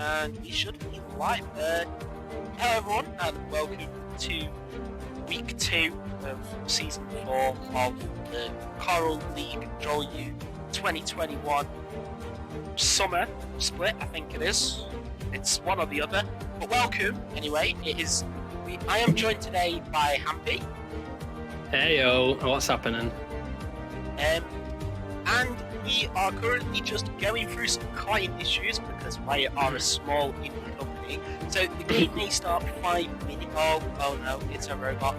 and we should be live. Hello everyone, and welcome to week 2 of season 4 of the Coral League Draw U 2021 summer split. I think it is. It's one or the other. But welcome anyway. I am joined today by Hampy. Hey yo, what's happening? And we are currently just going through some client issues because we are a small indie company. So the game may start 5 minutes. Oh no, it's a robot.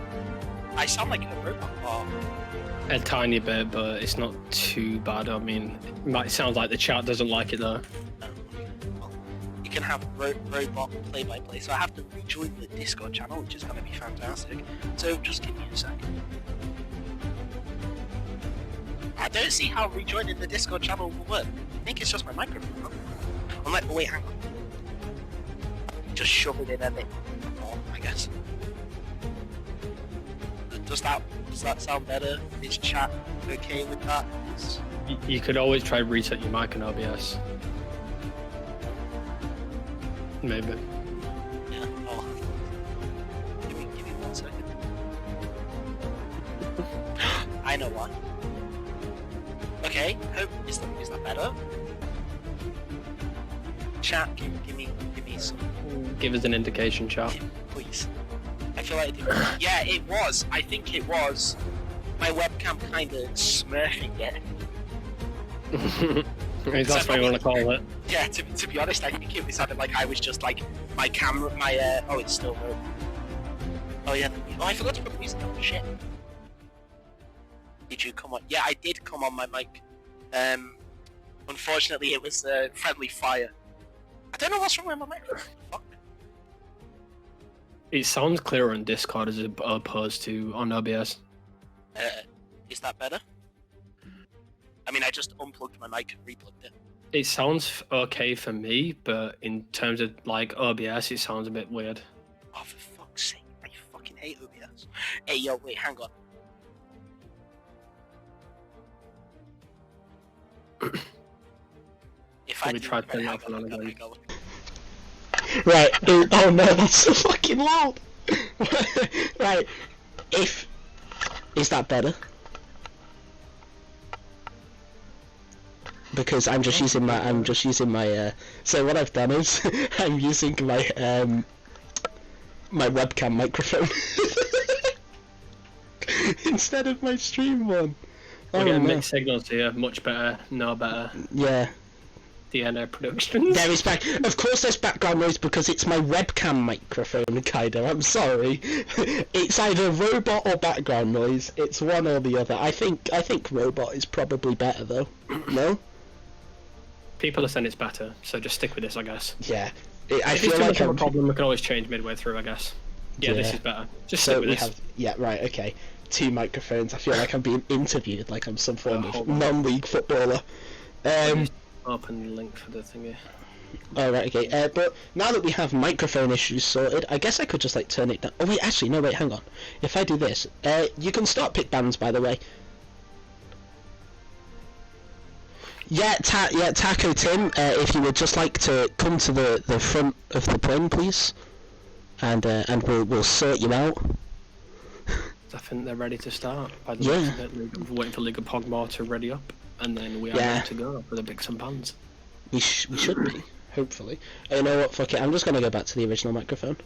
I sound like a robot. Oh. A tiny bit, but it's not too bad. I mean, it might sound like the chat doesn't like it though. Well, you can have robot play-by-play. So I have to rejoin the Discord channel, which is going to be fantastic. So just give me a second. I don't see how rejoining the Discord channel will work. I think it's just my microphone. Huh? I'm like, oh wait, hang on. Just shove it in a bit more, I guess. Does that sound better? Is chat okay with that? You could always try reset your mic in OBS. Maybe. Yeah. Oh. Give me 1 second. I know why. Okay, is that better? Chat, give me some. Give us an indication, chat. Please. I feel like yeah, it was. I think it was. My webcam kind of smurfing it. That's what you want to call it. Yeah, to be honest, I think it sounded like I was just like my camera, oh, it's still working. Oh yeah, I forgot to put the music on. Shit. Did you come on? Yeah, I did come on my mic. Unfortunately, it was friendly fire. I don't know what's wrong with my microphone. Fuck. It sounds clearer on Discord as opposed to on OBS. Is that better? I mean, I just unplugged my mic and replugged it. It sounds okay for me, but in terms of like OBS, it sounds a bit weird. Oh, for fuck's sake! I fucking hate OBS. Hey, yo, wait, hang on. If I try to turn that on again. Right, oh no, that's so fucking loud! Right, is that better? Because I'm just using my, so what I've done is, I'm using my, my webcam microphone. Instead of my stream one. We're getting mixed signals here, much better, no better. Yeah. DNA Productions. There is of course there's background noise because it's my webcam microphone, Kaido. I'm sorry. It's either robot or background noise. It's one or the other. I think robot is probably better though. No? People are saying it's better, so just stick with this, I guess. Yeah. I feel like a problem, we can always change midway through, I guess. Yeah, this is better. Just stick with this. Yeah, right, okay. 2 microphones. I feel like I'm being interviewed, like I'm some form of non-league footballer. Open the link for the thingy. Alright, okay. But now that we have microphone issues sorted, I guess I could just like turn it down. Oh wait, actually, no, wait, hang on. If I do this, you can start pick bands, by the way. Yeah, Taco Tim, if you would just like to come to the front of the plane, please, and we'll sort you out. I think they're ready to start. By the way, we're waiting for League of Pog'Maw to ready up, and then we are ready to go for the Bix and Pans. We should be, hopefully. You know what? Fuck it. I'm just gonna go back to the original microphone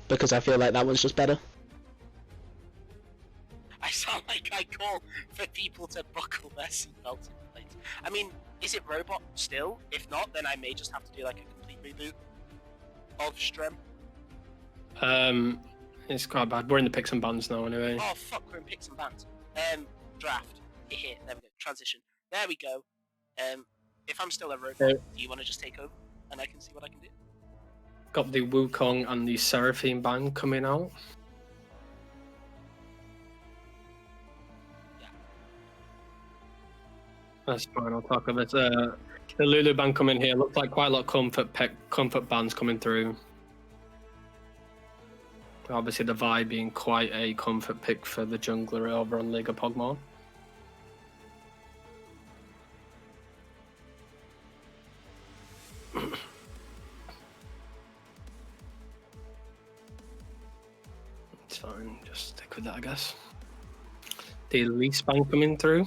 because I feel like that one's just better. I sound like I call for people to buckle their seatbelts in place. I mean, is it robot still? If not, then I may just have to do like a complete reboot of Strem. It's quite bad. We're in the picks and bans now, anyway. Oh fuck, we're in picks and bans. Draft. Here, there we go. Transition. There we go. If I'm still a robot, do you want to just take over and I can see what I can do? Got the Wukong and the Seraphine ban coming out. Yeah. That's fine. I'll talk about it. The Lulu ban coming here. Looks like quite a lot of comfort bans coming through. Obviously, the Vi being quite a comfort pick for the jungler over on League of Pog'Maw. fine. Just stick with that, I guess. The Elise ban coming through.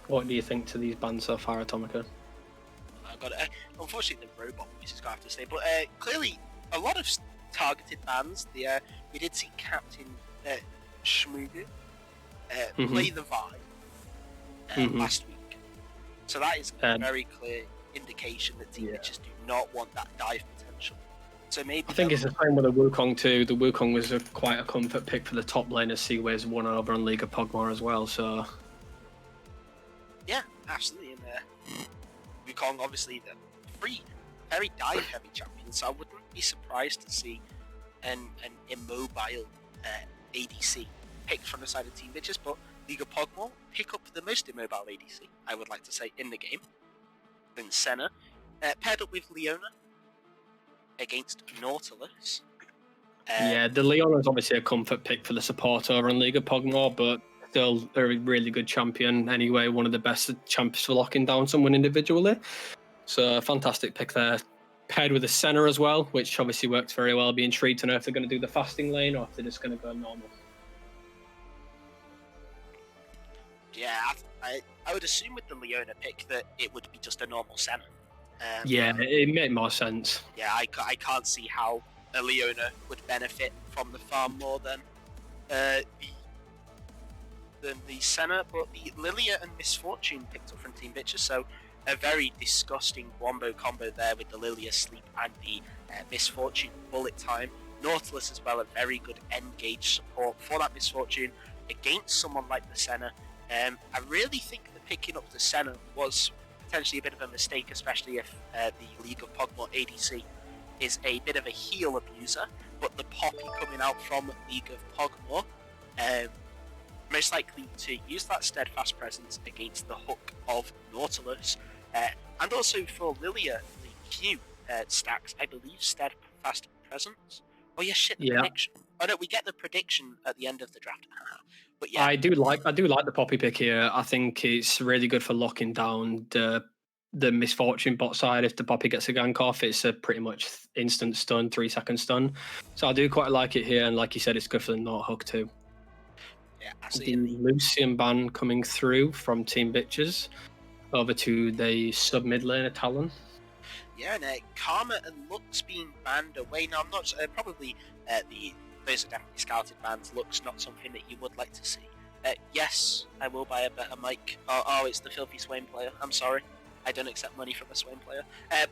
What do you think to these bans so far, Atomica? I got it. Unfortunately, the robot voice is going to have to stay, but clearly a lot of targeted bans. We did see Captain Schmooger play the vibe last week, so that is a very clear indication that team bitches do not want that dive potential. So maybe I think it's the same with the Wukong too. The Wukong was quite a comfort pick for the top lane as Seaways won over on League of Pog'Maw as well. So yeah, absolutely. And Wukong, obviously, the very dive heavy champion. So I wouldn't be surprised to see an immobile ADC picked from the side of team bitches. But League of Pog'Maw pick up the most immobile ADC, I would like to say, in the game. Then Senna paired up with Leona against Nautilus. the Leona is obviously a comfort pick for the support over in League of Pog'Maw, but still a really good champion anyway. One of the best champions for locking down someone individually. So a fantastic pick there. Paired with a Senna as well, which obviously works very well. Be intrigued to know if they're going to do the fasting lane or if they're just going to go normal. Yeah, I would assume with the Leona pick that it would be just a normal Senna. It made more sense. Yeah, I can't see how a Leona would benefit from the farm more than the Senna, but the Lilia and Misfortune picked up from Team Bitches, so a very disgusting wombo combo there with the Lilia sleep and the Misfortune bullet time. Nautilus as well, a very good engage support for that Misfortune against someone like the Senna. I really think that picking up the Senna was potentially a bit of a mistake, especially if the League of Pog'Maw ADC is a bit of a heal abuser, but the Poppy coming out from League of Pog'Maw, most likely to use that steadfast presence against the hook of Nautilus, and also for Lilia, the Q stacks, I believe, steadfast presence. Oh yeah, shit, the prediction. Oh no, we get the prediction at the end of the draft. But yeah, I do like the Poppy pick here. I think it's really good for locking down the Misfortune bot side. If the Poppy gets a gank off, it's a pretty much instant stun, 3-second stun. So I do quite like it here, and like you said, it's good for the Naut hook too. Yeah, absolutely. The Lucian ban coming through from Team Bitches over to the sub mid laner Talon. Yeah, and Karma and Lux being banned away. Now, I'm not probably those are definitely scouted bans. Lux not something that you would like to see. Yes, I will buy a better mic. Oh, it's the filthy Swain player. I'm sorry, I don't accept money from a Swain player.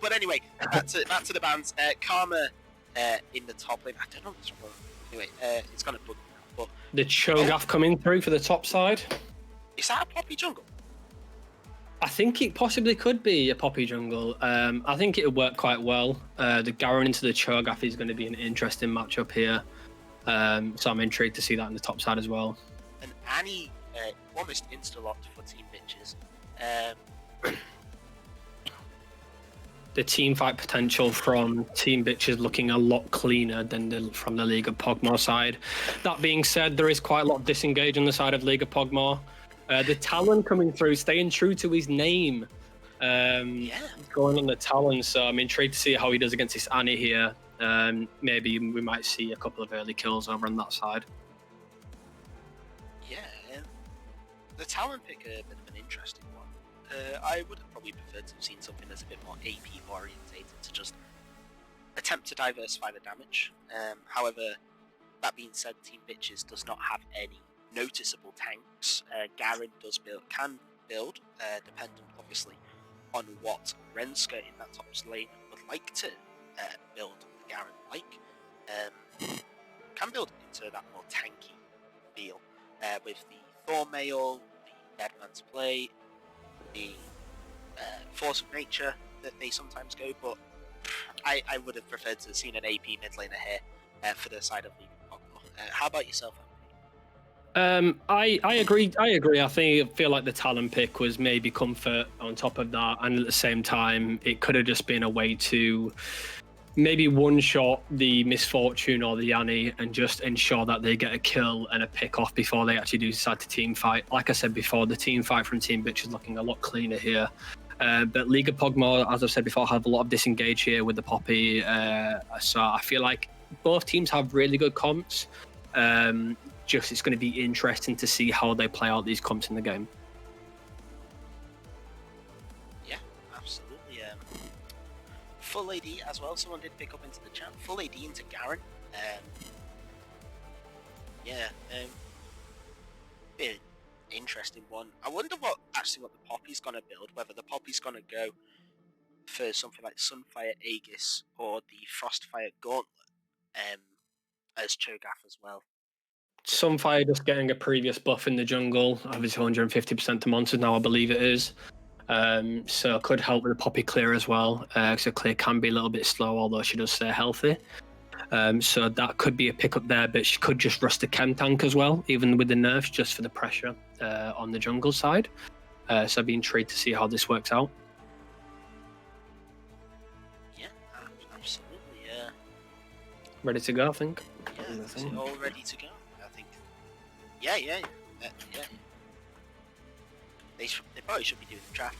But anyway, back to the bans. Karma in the top lane. I don't know what's wrong. Anyway, it's gonna bug me now. But the Cho'Gath coming through for the top side. Is that a Poppy jungle? I think it possibly could be a Poppy jungle. I think it would work quite well. The Garen into the Cho'Gath is going to be an interesting matchup here. So I'm intrigued to see that in the top side as well. And Annie almost insta-locked for Team Bitches. The team fight potential from Team Bitches looking a lot cleaner than from the League of Pog'Maw side. That being said, there is quite a lot of disengage on the side of League of Pog'Maw. The Talon coming through, staying true to his name. Going on the Talon, so I'm intrigued to see how he does against this Annie here. Maybe we might see a couple of early kills over on that side. Yeah, the Talon pick a bit of an interesting one. I would have probably preferred to have seen something that's a bit more AP orientated to just attempt to diversify the damage. However, that being said, Team Bitches does not have any noticeable tanks. Garen can build, dependent obviously on what Renska in that top lane would like to build Garen like. Can build into that more tanky feel with the Thormail, the Deadman's Play, the Force of Nature that they sometimes go, but I would have preferred to have seen an AP mid laner here for the side of League of Pog'Maw. How about yourself, I agree. I feel like the Talon pick was maybe comfort on top of that, and at the same time, it could have just been a way to maybe one-shot the Misfortune or the Annie and just ensure that they get a kill and a pick off before they actually do decide to team fight. Like I said before, the team fight from Team Bitch is looking a lot cleaner here. But League of Pog'Maw, as I've said before, have a lot of disengage here with the Poppy. So I feel like both teams have really good comps. Just it's going to be interesting to see how they play out these comps in the game. Yeah, absolutely. Full AD as well. Someone did pick up into the chat. Full AD into Garen. Be an interesting one. I wonder what the Poppy's gonna build. Whether the Poppy's gonna go for something like Sunfire Aegis or the Frostfire Gauntlet as Cho'Gath as well. Sunfire just getting a previous buff in the jungle, obviously 150% to monsters now, I believe it is. So it could help with the Poppy clear as well. So clear can be a little bit slow, although she does stay healthy. So that could be a pickup there, but she could just rust a chem tank as well, even with the nerfs, just for the pressure on the jungle side. So I'd be intrigued to see how this works out. Yeah, absolutely. Ready to go, I think. Yeah, is it all ready to go? I think. Yeah. They probably should be doing the traffic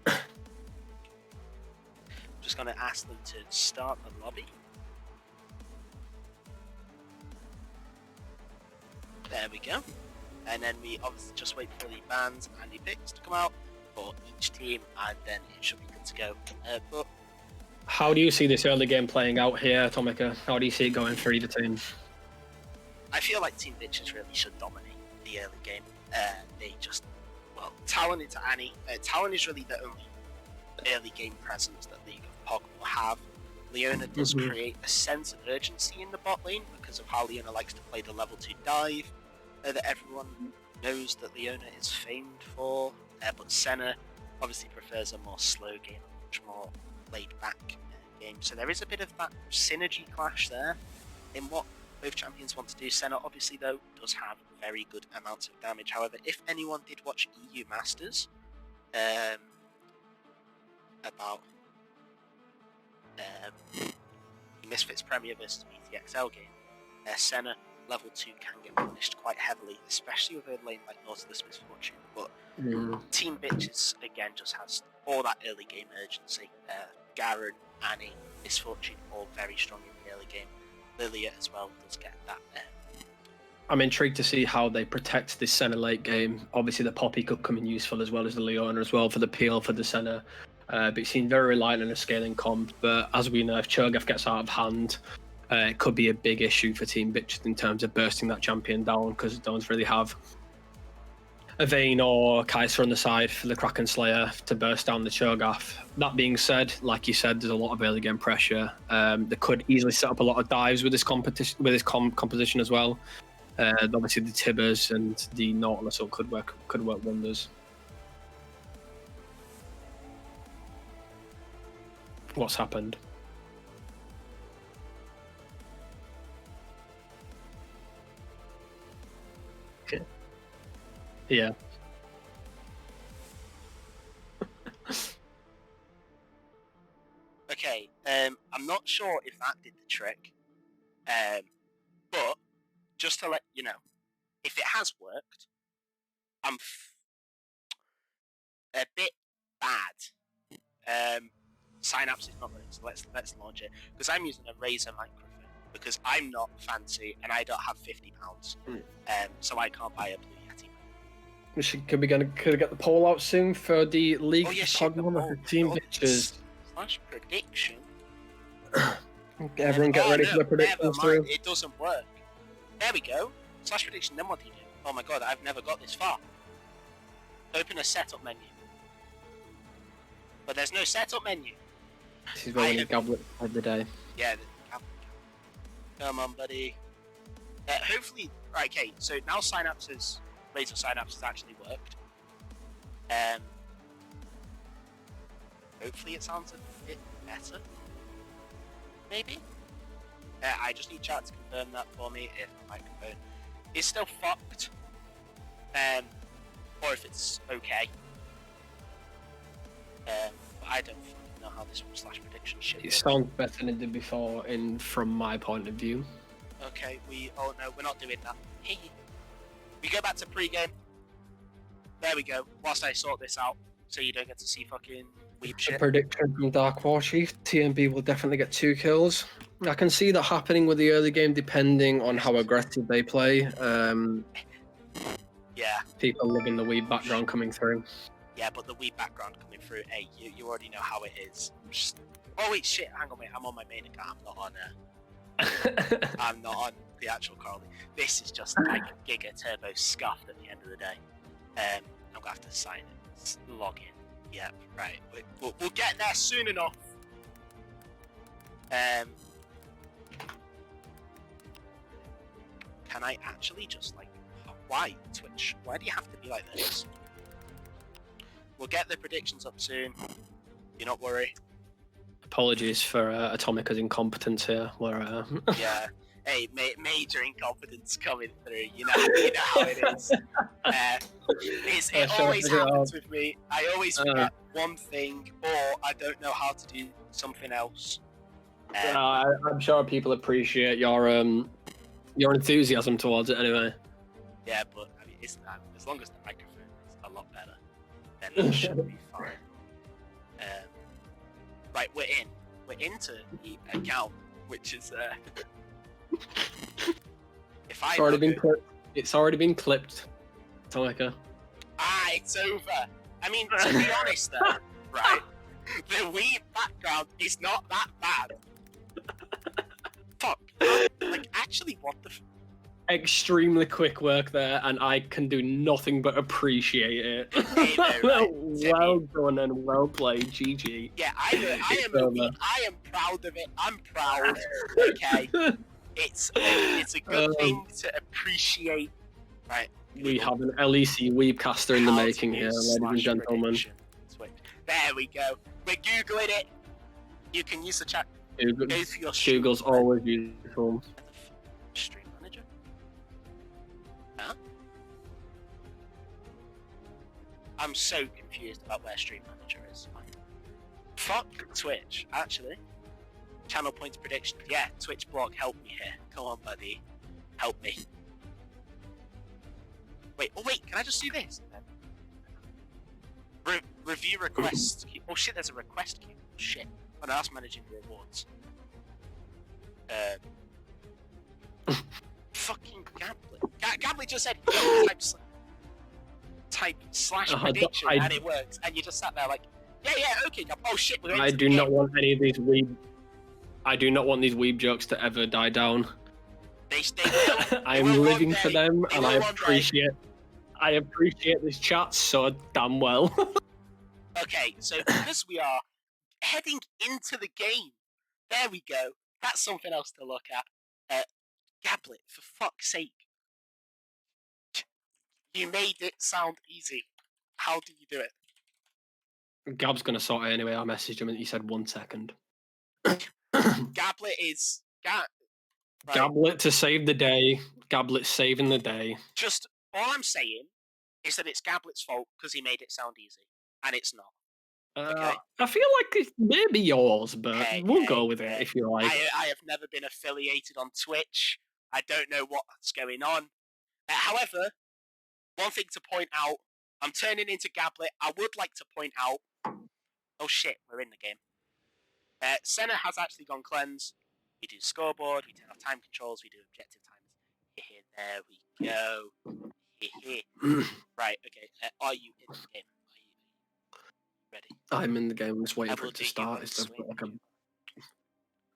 now. Just gonna ask them to start the lobby. There we go. And then we obviously just wait for the bans and the picks to come out for each team, and then it should be good to go. But how do you see this early game playing out here, Tomica? How do you see it going for either team? I feel like Team Bitches really should dominate the early game. They just, Talon into Annie. Talon is really the only early game presence that League of Pog'Maw have. Leona does create a sense of urgency in the bot lane because of how Leona likes to play the level 2 dive that everyone knows that Leona is famed for. But Senna obviously prefers a more slow game, a much more laid back game. So there is a bit of that synergy clash there in what both champions want to do. Senna obviously though does have very good amounts of damage. However, if anyone did watch EU Masters about Misfits Premier versus BTXL game, Senna level 2 can get punished quite heavily, especially with a lane like Nautilus Misfortune. But Team Bitches again just has all that early game urgency. Garen, Annie, Misfortune all very strong in the early game. Lilia as well does get that. I'm intrigued to see how they protect this Senna late game. Obviously the Poppy could come in useful as well as the Leona as well for the peel for the Senna. But it seems very reliant on a scaling comp. But as we know, if Cho'Gath gets out of hand, it could be a big issue for Team Bitches in terms of bursting that champion down, because they don't really have a Vayne or Kai'Sa on the side for the Kraken Slayer to burst down the Cho'Gath. That being said, like you said, there's a lot of early game pressure. They could easily set up a lot of dives with this composition as well. Obviously the Tibbers and the Nautilus could work wonders. What's happened? Yeah. Okay, I'm not sure if that did the trick, but just to let you know, if it has worked, I'm a bit bad. Synapse is not running, so let's launch it, because I'm using a Razer microphone because I'm not fancy and I don't have £50, so I can't buy a Blue Yeti. Could we get the poll out soon for the League of Pog'Maw Team Bitches? Slash prediction. Everyone get ready for the predictions through. It doesn't work. There we go. Slash prediction, then what do you do? Oh my god, I've never got this far. Open a setup menu. But there's no setup menu. This is where we need Goblet of the day. Yeah, come on, buddy. Hopefully, right, okay, so now Razer Synapse has actually worked. Hopefully it sounds a bit better. Maybe? I just need chat to confirm that for me if the microphone is still fucked. Or if it's okay. But I don't know how this slash prediction shit It sounds better than it did before from my point of view. Okay, oh no, we're not doing that. We go back to pre-game. There we go, whilst I sort this out, so you don't get to see fucking weeb A shit. prediction from Dark War Chief: TMB will definitely get 2 kills. I can see that happening with the early game, depending on how aggressive they play. Yeah, People loving the weeb background coming through. yeah, but the weeb background coming through, hey, you already know how it is. Oh wait, shit, hang on, mate, I'm on my main account, I'm not on the actual Coral League. This is just like a Giga Turbo scuffed at the end of the day. I'm gonna have to sign it, log in. Yeah, right, we'll get there soon enough. Can I actually just like, why Twitch? Why do you have to be like this? We'll get the predictions up soon. Do not worry. Apologies for Atomica's incompetence here. Yeah. Hey, major incompetence coming through. You know how it is. It always happens with me. I always forget one thing, or I don't know how to do something else. I'm sure people appreciate your enthusiasm towards it anyway. Yeah, but I mean, it's as long as the microphone is a lot better, then it should be fine. Right, we're into the account, which is if I it's already been clipped. Tomica. It's over. I mean, to be honest though, right, the weeb background is not that bad. Fuck. Like, actually, what the Extremely quick work there, and I can do nothing but appreciate it. Hey, right. Well done and well played, GG. Yeah, I am proud of it. I'm proud. Okay, it's a good thing to appreciate. Right. We have an LEC weebcaster in the making here, ladies and gentlemen. There we go. We're googling it. You can use the chat. Google's always useful. Stream manager? Huh? I'm so confused about where stream manager is. Fuck Twitch, actually. Channel points prediction. Yeah, Twitch blog, help me here. Come on, buddy. Help me. Wait, can I just do this? Review requests. Oh shit, there's a request queue. Shit. Oh no, that's managing the rewards. Fucking Gambler. Gambler just said, type slash prediction and it works. And you just sat there like, yeah, okay. Oh shit, we're I do not want any of these weeb. I do not want these weeb jokes to ever die down. I'm living for them, and I appreciate this chat so damn well. Okay, so because we are heading into the game, there we go. That's something else to look at. Gablet, for fuck's sake. You made it sound easy. How do you do it? Gab's gonna sort it anyway. I messaged him and he said 1 second. Gablet is... Right. Gablet to save the day. Gablet saving the day. Just, all I'm saying is that it's Gablet's fault because he made it sound easy. And it's not. Okay? I feel like it may be yours, but we'll go with it if you like. I have never been affiliated on Twitch. I don't know what's going on. However, one thing to point out, I'm turning into Gablet. I would like to point out... Oh shit, we're in the game. Senna has actually gone cleanse. We do scoreboard, we turn off time controls, we do objective times. There we go. Right, okay. Are you in the game? Are you ready? I'm in the game, I'm just waiting for it to start. It's like a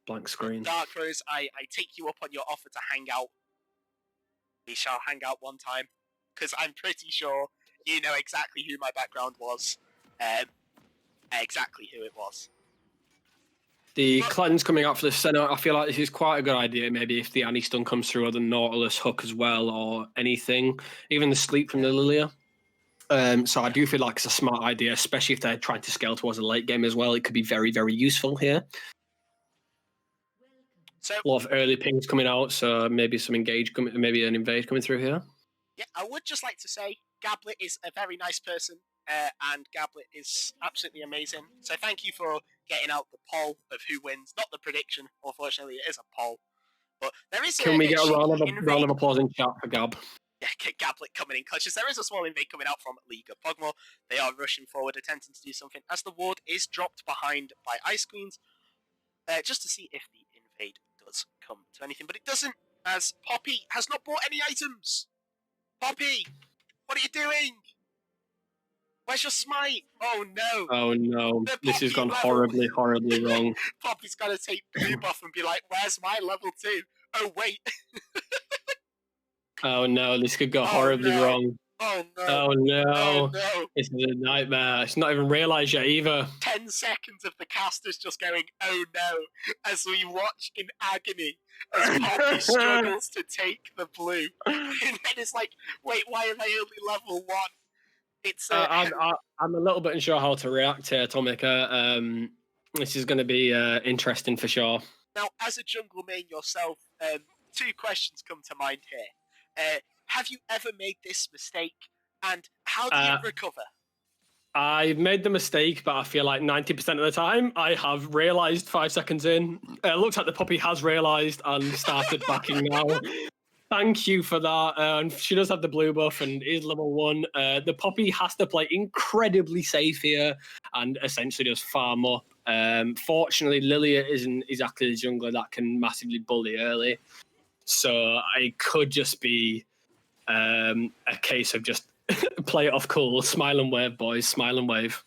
blank screen. Dark Rose, I take you up on your offer to hang out. We shall hang out one time, because I'm pretty sure you know exactly who my background was. Exactly who it was. The cleanse coming out for the Senate, I feel like this is quite a good idea. Maybe if the Annie-Stun comes through, or the Nautilus hook as well, or anything. Even the sleep from the Lilia. So I do feel like it's a smart idea, especially if they're trying to scale towards a late game as well. It could be very, very useful here. So, a lot of early pings coming out, so maybe some maybe an invade coming through here. Yeah, I would just like to say Gablet is a very nice person, and Gablet is absolutely amazing. So thank you for getting out the poll of who wins. Not the prediction, unfortunately, it is a poll. But there is Can we get a round of applause in chat for Gab? Yeah, Gablet coming in clutches. There is a small invade coming out from League of Pog'Maw. They are rushing forward, attempting to do something, as the ward is dropped behind by Ice Queens, just to see if the invade does come to anything. But it doesn't, as Poppy has not bought any items. Poppy, what are you doing? Where's your smite? Oh no. Oh no, this has gone horribly wrong. Poppy's got to take blue buff and be like, where's my level 2? Oh wait. Oh no, this could go horribly wrong. Oh no. Oh no. Oh no. This is a nightmare. It's not even realised yet either. 10 seconds of the casters just going, oh no, as we watch in agony as Poppy struggles to take the blue. And then it's like, wait, why am I only level 1? It's I'm a little bit unsure how to react here, Tomica. This is going to be interesting for sure. Now, as a jungle main yourself, 2 questions come to mind here. Have you ever made this mistake, and how do you recover? I've made the mistake, but I feel like 90% of the time I have realised 5 seconds in. It looks like the Poppy has realised and started backing now. Thank you for that. She does have the blue buff and is level 1. The Poppy has to play incredibly safe here and essentially just farm up. Fortunately, Lilia isn't exactly the jungler that can massively bully early. So it could just be a case of just play it off cool. Smile and wave, boys. Smile and wave.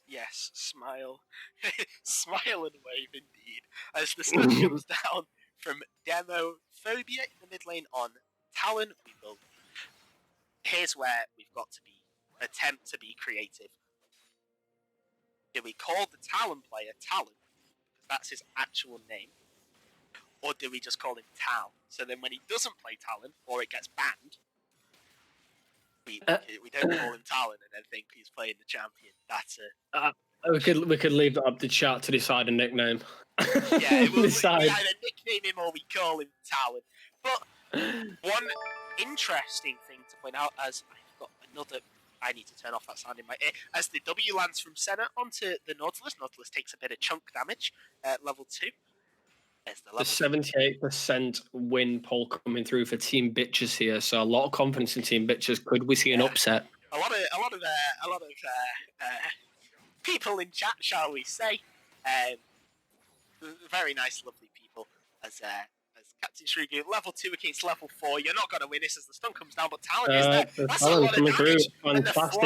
Yes, smile. Smile and wave indeed. As the stun comes down from Demophobia in the mid lane on Talon. Here's where we've got to attempt to be creative. Do we call the Talon player Talon, because that's his actual name? Or do we just call him Tal? So then when he doesn't play Talon, or it gets banned, we don't call him Talon and then think he's playing the champion. That's it. We could leave that up to chat to decide a nickname. Yeah, we either nickname him or we call him Talon. But one interesting thing to point out, as I've got another, I need to turn off that sound in my ear, as the W lands from center onto the Nautilus. Nautilus takes a bit of chunk damage at level 2. The 78% win poll coming through for Team Bitches here, so a lot of confidence in Team Bitches. Could we see an upset? A lot of people in chat, shall we say? Very nice, lovely people. As Captain Shrugu, level 2 against level 4. You're not going to win this as the stun comes down, but Talon is there. That's a lot of damage. And the flash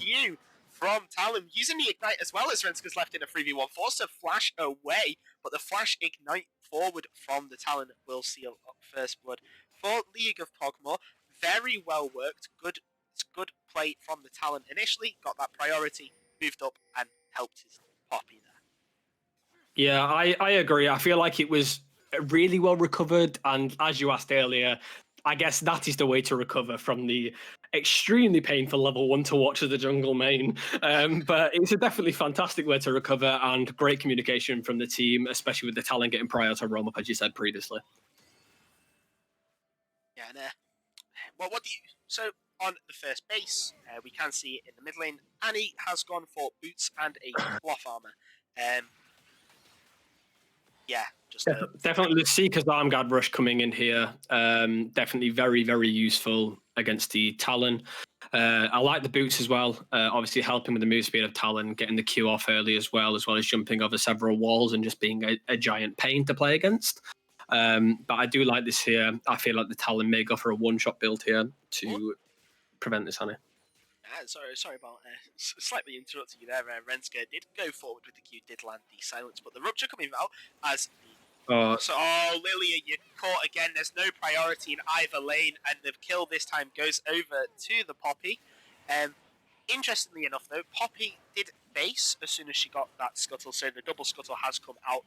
Q from Talon, using the Ignite as well as Renska's left in a 3v1, forced to flash away, but the flash Ignite forward from the Talon will seal up first blood for League of Pog'Maw. Very well worked, good play from the Talon initially, got that priority, moved up and helped his Poppy there. Yeah, I agree. I feel like it was really well recovered, and as you asked earlier, I guess that is the way to recover from the extremely painful level 1 to watch as the jungle main. But it's a definitely fantastic way to recover, and great communication from the team, especially with the Talon getting prior to roam up, as you said previously. Yeah, and well, what do you... So, on the first base, we can see in the mid lane, Annie has gone for boots and a cloth armor. Yeah, just definitely the Seeker's Arm Guard rush coming in here. Definitely very, very useful against the Talon. I like the boots as well. Obviously helping with the move speed of Talon, getting the Q off early as well as jumping over several walls and just being a giant pain to play against. But I do like this here. I feel like the Talon may go for a one-shot build here to prevent this, Honey. Sorry about slightly interrupting you there. Renska did go forward with the Q, did land the silence, but the rupture coming out as Lilia, you're caught again. There's no priority in either lane, and the kill this time goes over to the Poppy. Interestingly enough, though, Poppy did base as soon as she got that scuttle, so the double scuttle has come out,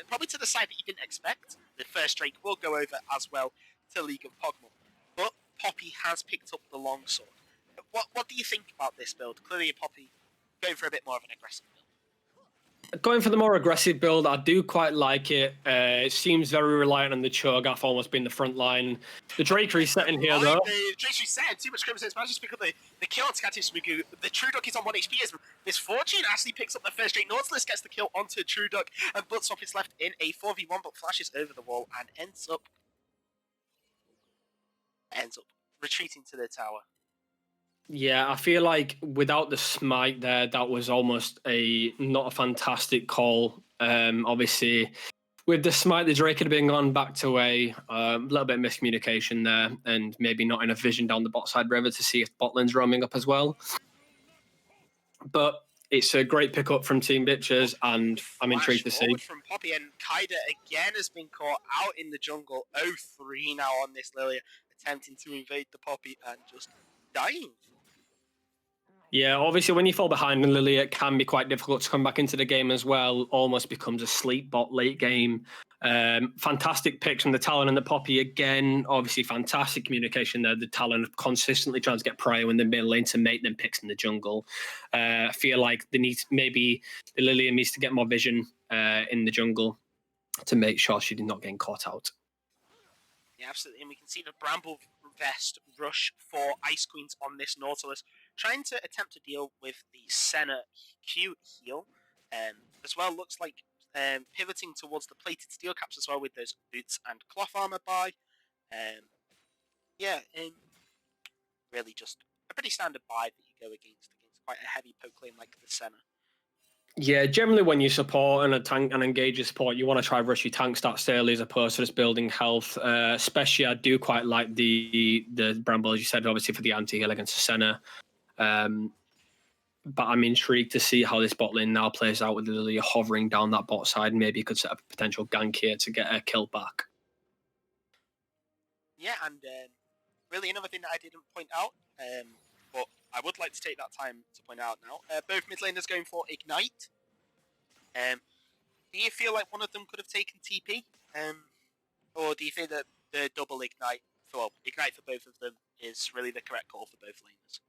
probably to the side that you didn't expect. The first Drake will go over as well to League of Pog'Maw, but Poppy has picked up the longsword. What do you think about this build? Clearly, Poppy going for a bit more of an aggressive build. Going for the more aggressive build, I do quite like it. It seems very reliant on the Cho'Gath almost being the front line. The Drake resetting here, though. The Drake's resetting, too much Crimson managed to pick up the kill on Captain Shrugu. The True Duck is on 1 HP as this Fortune actually picks up the first Drake. Nautilus gets the kill onto True Duck, and Bloodswap is left in a 4v1, but flashes over the wall and ends up retreating to the tower. Yeah, I feel like without the smite there, that was almost not a fantastic call. Obviously, with the smite, the Drake had been gone back to a little bit of miscommunication there, and maybe not enough vision down the bot side river to see if bot lane's roaming up as well. But it's a great pickup from Team Bitches, and I'm intrigued to see. From Poppy, and Kaida again has been caught out in the jungle. 0-3 now on this Lilia, attempting to invade the Poppy and just dying. Yeah, obviously when you fall behind in Lily, it can be quite difficult to come back into the game as well. Almost becomes a sleep bot late game. Fantastic picks from the Talon and the Poppy again. Obviously fantastic communication there. The Talon consistently trying to get Prio in the mid lane to make them picks in the jungle. I feel like maybe the Lillian needs to get more vision in the jungle to make sure she did not get caught out. Yeah, absolutely. And we can see the Bramble Vest rush for Ice Queens on this Nautilus, trying to attempt to deal with the Senna Q heal. As well, looks like pivoting towards the plated steel caps as well with those boots and cloth armor buy. Really just a pretty standard buy that you go against quite a heavy poke lane like the Senna. Yeah, generally when you support and a tank and engage your support, you want to try rush your tank stats early as opposed to just building health. Especially, I do quite like the Bramble, as you said, obviously for the anti-heal against the Senna. But I'm intrigued to see how this bot lane now plays out with Lilia hovering down that bot side. Maybe you could set up a potential gank here to get a kill back. Yeah, and really another thing that I didn't point out, but I would like to take that time to point out now. Both mid laners going for Ignite. Do you feel like one of them could have taken TP? Or do you think that the double Ignite for both of them is really the correct call for both laners?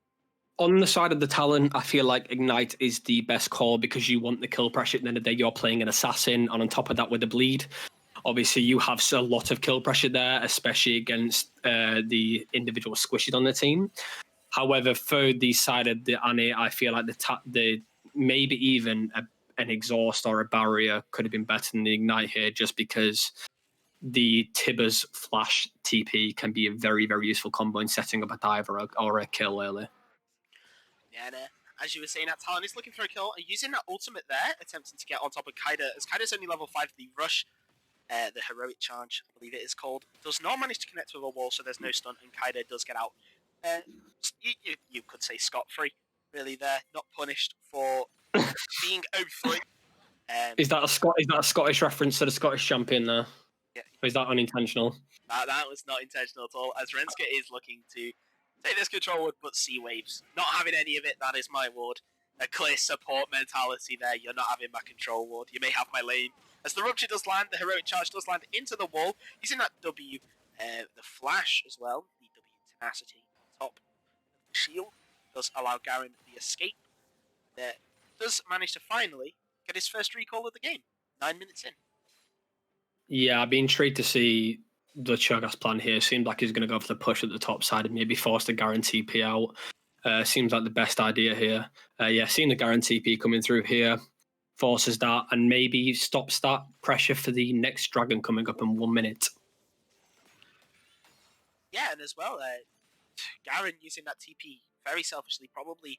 On the side of the Talon, I feel like Ignite is the best call because you want the kill pressure. At the end of the day, you're playing an assassin, and on top of that with the bleed, obviously you have a lot of kill pressure there, especially against the individual squishes on the team. However, for the side of the Annie, I feel like the maybe even an exhaust or a barrier could have been better than the Ignite here, just because the Tibbers flash TP can be a very, very useful combo in setting up a dive or a kill early. Yeah, and, as you were saying, that Talon is looking for a kill and using that ultimate there, attempting to get on top of Kaida. As Kaida's only level 5, the rush, the heroic charge, I believe it is called, does not manage to connect with a wall, so there's no stun, and Kaida does get out. You could say scot-free, really there, not punished for being 0-3. Is that a Scottish reference to the Scottish champion there? Yeah. Or is that unintentional? That was not intentional at all, as Renska is looking to take this control wood, but sea waves. Not having any of it, that is my ward. A clear support mentality there. You're not having my control ward. You may have my lane. As the rupture does land, the heroic charge does land into the wall. Using that W, the flash as well, the W tenacity on top of the shield, does allow Garen the escape. Does manage to finally get his first recall of the game, 9 minutes in. Yeah, I'd be intrigued to see the Cho'Gath plan here. Seems like he's going to go for the push at the top side and maybe force the Garen TP out. Seems like the best idea here. Seeing the Garen TP coming through here forces that and maybe stops that pressure for the next dragon coming up in 1 minute. Yeah, and as well, Garen using that TP very selfishly probably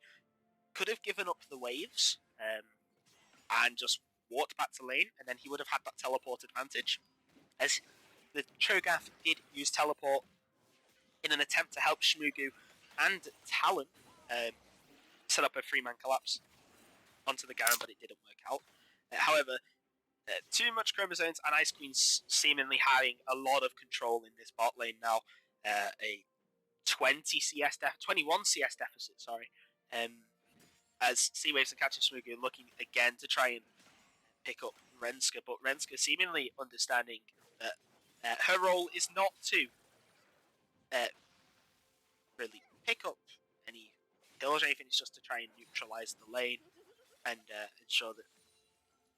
could have given up the waves and just walked back to lane, and then he would have had that teleport advantage. As the Cho'Gath did use teleport in an attempt to help Shmugu and Talon set up a 3-man collapse onto the Garen, but it didn't work out. However, too much chromosomes and Ice Queen's seemingly having a lot of control in this bot lane now. A 21 CS deficit, sorry. As Sea Waves and Catching Shmugu looking again to try and pick up Renska, but Renska seemingly understanding that her role is not to really pick up any kills or anything, it's just to try and neutralize the lane and ensure that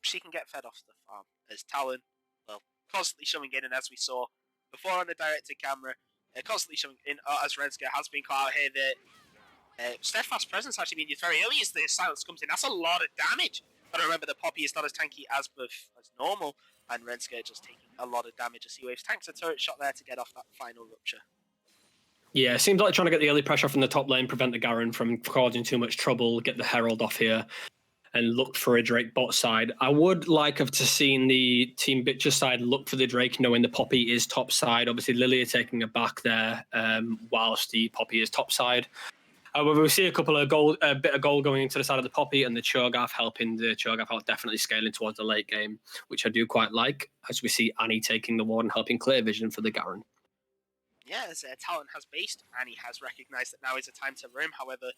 she can get fed off the farm. As Talon, well, constantly showing in, and as we saw before on the directed camera, constantly showing in, as Renska has been caught out here, the Steadfast Presence actually being used very early as the silence comes in. That's a lot of damage. But remember, the Poppy is not as tanky as normal, and Renska just taking a lot of damage as Sea Waves tanks a turret shot there to get off that final rupture. Yeah, it seems like trying to get the early pressure from the top lane, prevent the Garen from causing too much trouble, get the Herald off here, and look for a Drake bot side. I would like to seen the Team Bitches side look for the Drake, knowing the Poppy is top side. Obviously, Lilia taking a back there, whilst the Poppy is top side. However, we see a bit of gold going into the side of the Poppy, and the Cho'Gath helping the Cho'Gath out, definitely scaling towards the late game, which I do quite like, as we see Annie taking the ward and helping clear vision for the Garen. Yeah, as Talon has based, Annie has recognised that now is a time to roam. However,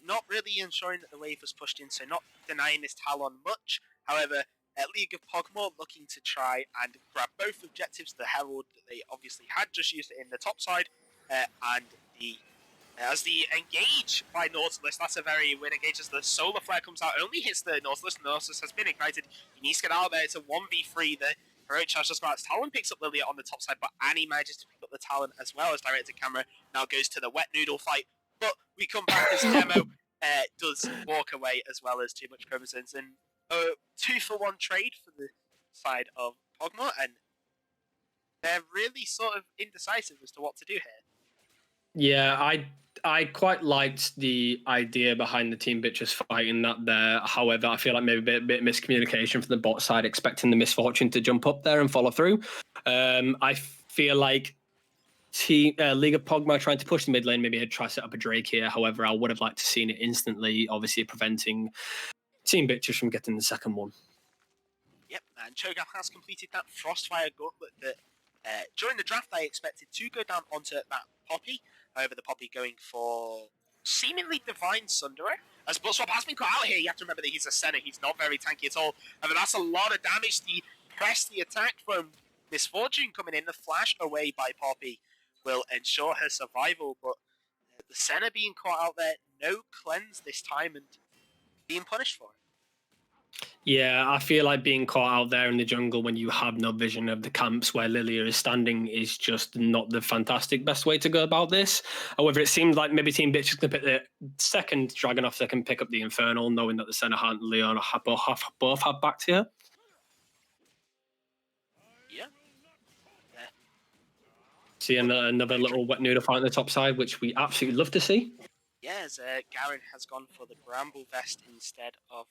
not really ensuring that the wave was pushed in, so not denying this Talon much. However, League of Pog'Maw looking to try and grab both objectives. The Herald that they obviously had just used it in the top side, and the as the engage by Nautilus, that's a very weird engage as the solar flare comes out, only hits the Nautilus. Nautilus has been ignited. He needs to get out there. It's a 1v3. The heroic charge just got out. Talon picks up Lilia on the top side, but Annie manages to pick up the Talon as well as directed camera. Now goes to the wet noodle fight. But we come back as Demo does walk away as well as too much chromosomes. And a 2-for-1 trade for the side of Pog'Maw, and they're really sort of indecisive as to what to do here. Yeah, I quite liked the idea behind the Team Bitches fighting that there. However, I feel like maybe a bit miscommunication from the bot side, expecting the Misfortune to jump up there and follow through. I feel like League of Pog'Maw trying to push the mid lane, maybe had tried to set up a Drake here. However, I would have liked to seen it instantly, obviously preventing Team Bitches from getting the second one. Yep, and Cho'Gath has completed that Frostfire Gauntlet that during the draft I expected to go down onto that Poppy. However, the Poppy going for seemingly Divine Sunderer. As Bloodswap has been caught out here, you have to remember that he's a Senna. He's not very tanky at all. I mean, that's a lot of damage. The press the attack from Misfortune coming in. The flash away by Poppy will ensure her survival. But the Senna being caught out there, no cleanse this time and being punished for it. Yeah, I feel like being caught out there in the jungle when you have no vision of the camps where Lilia is standing is just not the fantastic best way to go about this. However, it seems like maybe Team Bitch is going to pick the second Dragon off so they can pick up the Infernal, knowing that the Senna and Leona both have backed here. Yeah. See another little wet noodle fight on the top side, which we absolutely love to see. Yeah, as Garen has gone for the Bramble Vest instead of...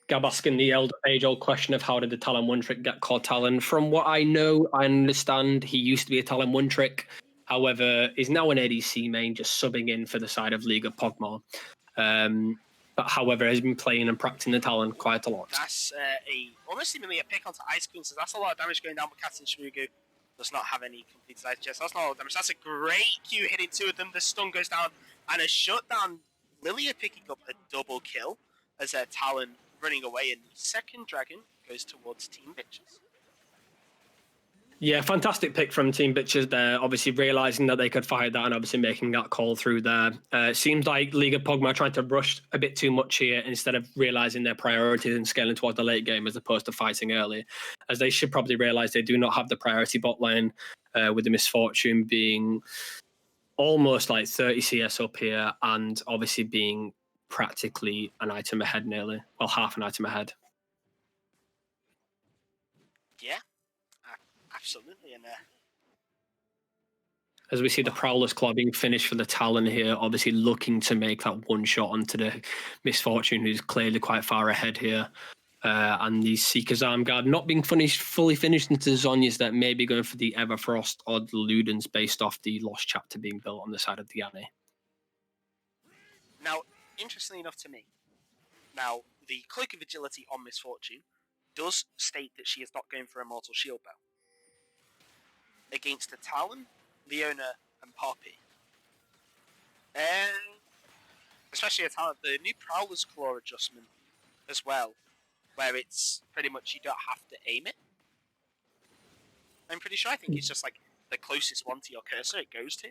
Gab asking the age-old question of how did the Talon one trick get called Talon? From what I know, I understand he used to be a Talon one trick. However, is now an ADC main, just subbing in for the side of League of Pog'Maw. But however, has been playing and practicing the Talon quite a lot. That's almost seemingly a pick onto Ice Queen, so that's a lot of damage going down. But Captain Shmugu does not have any complete size chest. That's not a lot of damage. That's a great Q hitting two of them. The stun goes down and a shutdown. Lilia picking up a double kill as Talon running away, and the second dragon goes towards Team Bitches. Yeah, fantastic pick from Team Bitches there. Obviously realising that they could fight that and obviously making that call through there. Seems like League of Pog'Maw trying to rush a bit too much here instead of realising their priorities and scaling towards the late game as opposed to fighting early. As they should probably realise they do not have the priority bot lane, with the Misfortune being almost like 30 CS up here and obviously being practically an item ahead nearly. Well, half an item ahead. Yeah, absolutely. And as we see the Prowler's Claw being finished for the Talon here, obviously looking to make that one shot onto the Misfortune, who's clearly quite far ahead here. And the Seeker's Arm Guard not being fully finished into Zhonya's that may be going for the Everfrost or the Ludens based off the Lost Chapter being built on the side of the Annie. Now, interestingly enough to me, now the Cloak of Agility on Misfortune does state that she is not going for a Mortal Shield Bow. Against the Talon, Leona, and Poppy. Especially a Talon, the new Prowler's Claw adjustment as well, where it's pretty much you don't have to aim it. I'm pretty sure, I think it's just like the closest one to your cursor it goes to.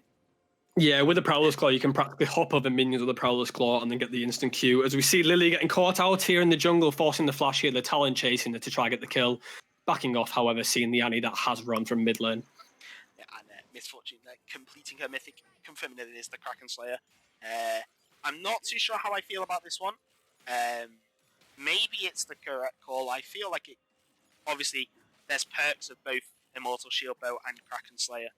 Yeah, with the Prowler's Claw, you can practically hop over minions with the Prowler's Claw and then get the instant Q. As we see Lily getting caught out here in the jungle, forcing the flash here, the Talon chasing her to try and get the kill. Backing off, however, seeing the Annie that has run from mid lane. Yeah, and Misfortune completing her mythic, confirming that it is the Kraken Slayer. I'm not too sure how I feel about this one. Maybe it's the correct call. I feel like it. Obviously, there's perks of both Immortal Shield Bow and Kraken Slayer.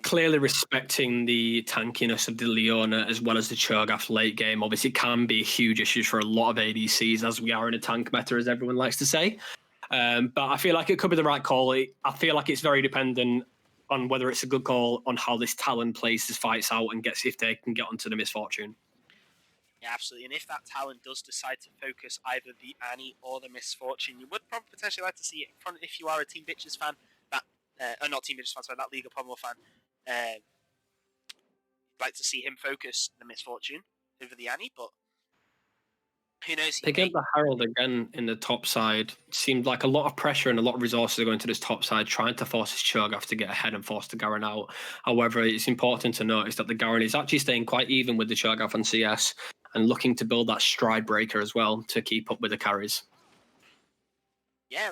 Clearly respecting the tankiness of the Leona as well as the Cho'Gath late game. Obviously, it can be a huge issue for a lot of ADCs, as we are in a tank meta, as everyone likes to say. But I feel like it could be the right call. I feel like it's very dependent on whether it's a good call on how this Talon plays his fights out and gets if they can get onto the Misfortune. Yeah, absolutely. And if that Talon does decide to focus either the Annie or the Misfortune, you would probably potentially like to see it in front if you are a Team Bitches fan, that not Team Bitches fan, sorry, that League of Pog'Maw fan. Like to see him focus the Misfortune over the Annie, but who knows? Picking up the Herald again in the top side seemed like a lot of pressure and a lot of resources are going to this top side, trying to force his Cho'Gath to get ahead and force the Garen out. However, it's important to notice that the Garen is actually staying quite even with the Cho'Gath on CS and looking to build that stride breaker as well to keep up with the carries. Yeah,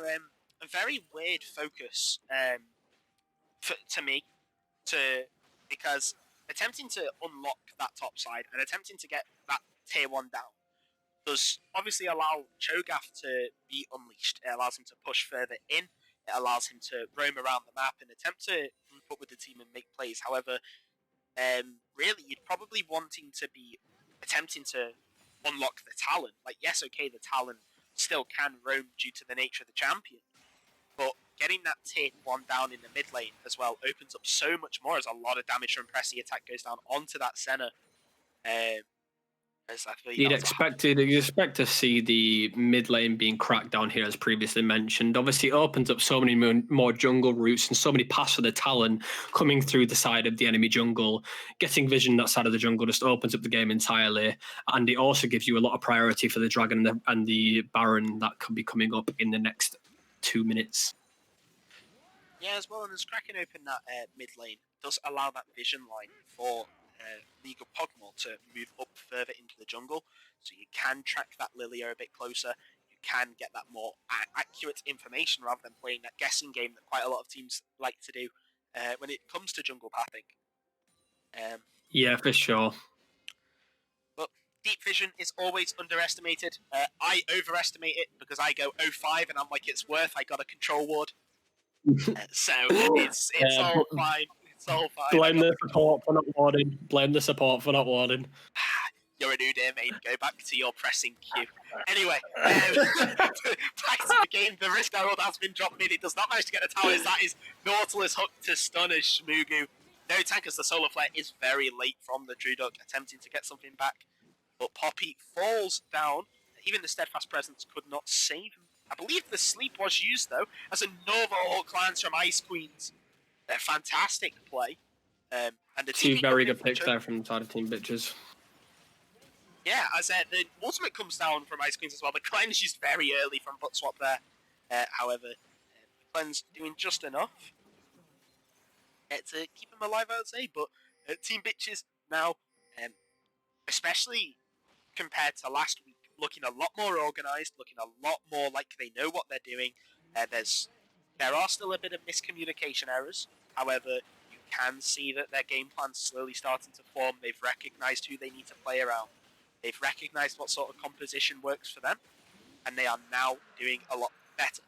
a very weird focus to me, because attempting to unlock that top side and attempting to get that tier 1 down does obviously allow Cho'Gath to be unleashed. It allows him to push further in. It allows him to roam around the map and attempt to group up with the team and make plays. However, really, you'd probably wanting to be attempting to unlock the Talon. Like, yes, okay, the Talon still can roam due to the nature of the champion, but getting that tier 1 down in the mid lane as well opens up so much more, as a lot of damage from Pressy attack goes down onto that center. You'd expect to see the mid lane being cracked down here, as previously mentioned. Obviously, it opens up so many more jungle routes and so many paths for the Talon coming through the side of the enemy jungle. Getting vision that side of the jungle just opens up the game entirely, and it also gives you a lot of priority for the Dragon and the Baron that could be coming up in the next 2 minutes. Yeah, as well, and as Kraken open that mid lane, does allow that vision line for League of Pog'Maw to move up further into the jungle, so you can track that Lilia a bit closer. You can get that more accurate information rather than playing that guessing game that quite a lot of teams like to do when it comes to jungle pathing. Yeah, for sure. But deep vision is always underestimated. I overestimate it because I go 0-5 and I'm like, it's worth. I got a control ward, so it's all fine. It's all fine. Blame the support for not warding. Blame the support for not warding. You're a new day, mate. Go back to your pressing queue. Anyway, back to the game. The Risk Herald has been dropped mid. It does not manage to get the towers. That is Nautilus hooked to stun as Shmugu. No tank, as the Solar Flare is very late from the True Duck, attempting to get something back. But Poppy falls down. Even the Steadfast Presence could not save him. I believe the sleep was used, though, as a Nova Hawk lands from Ice Queens. A fantastic play. And the two very good picks there from the side of Team Bitches. Yeah, as the ultimate comes down from Ice Queens as well. The cleanse used very early from Butt Swap there. However, cleanse doing just enough to keep him alive, I would say. But Team Bitches now, especially compared to last week, looking a lot more organised, looking a lot more like they know what they're doing. There are still a bit of miscommunication errors. However, you can see that their game plan's slowly starting to form. They've recognised who they need to play around. They've recognised what sort of composition works for them, and they are now doing a lot better.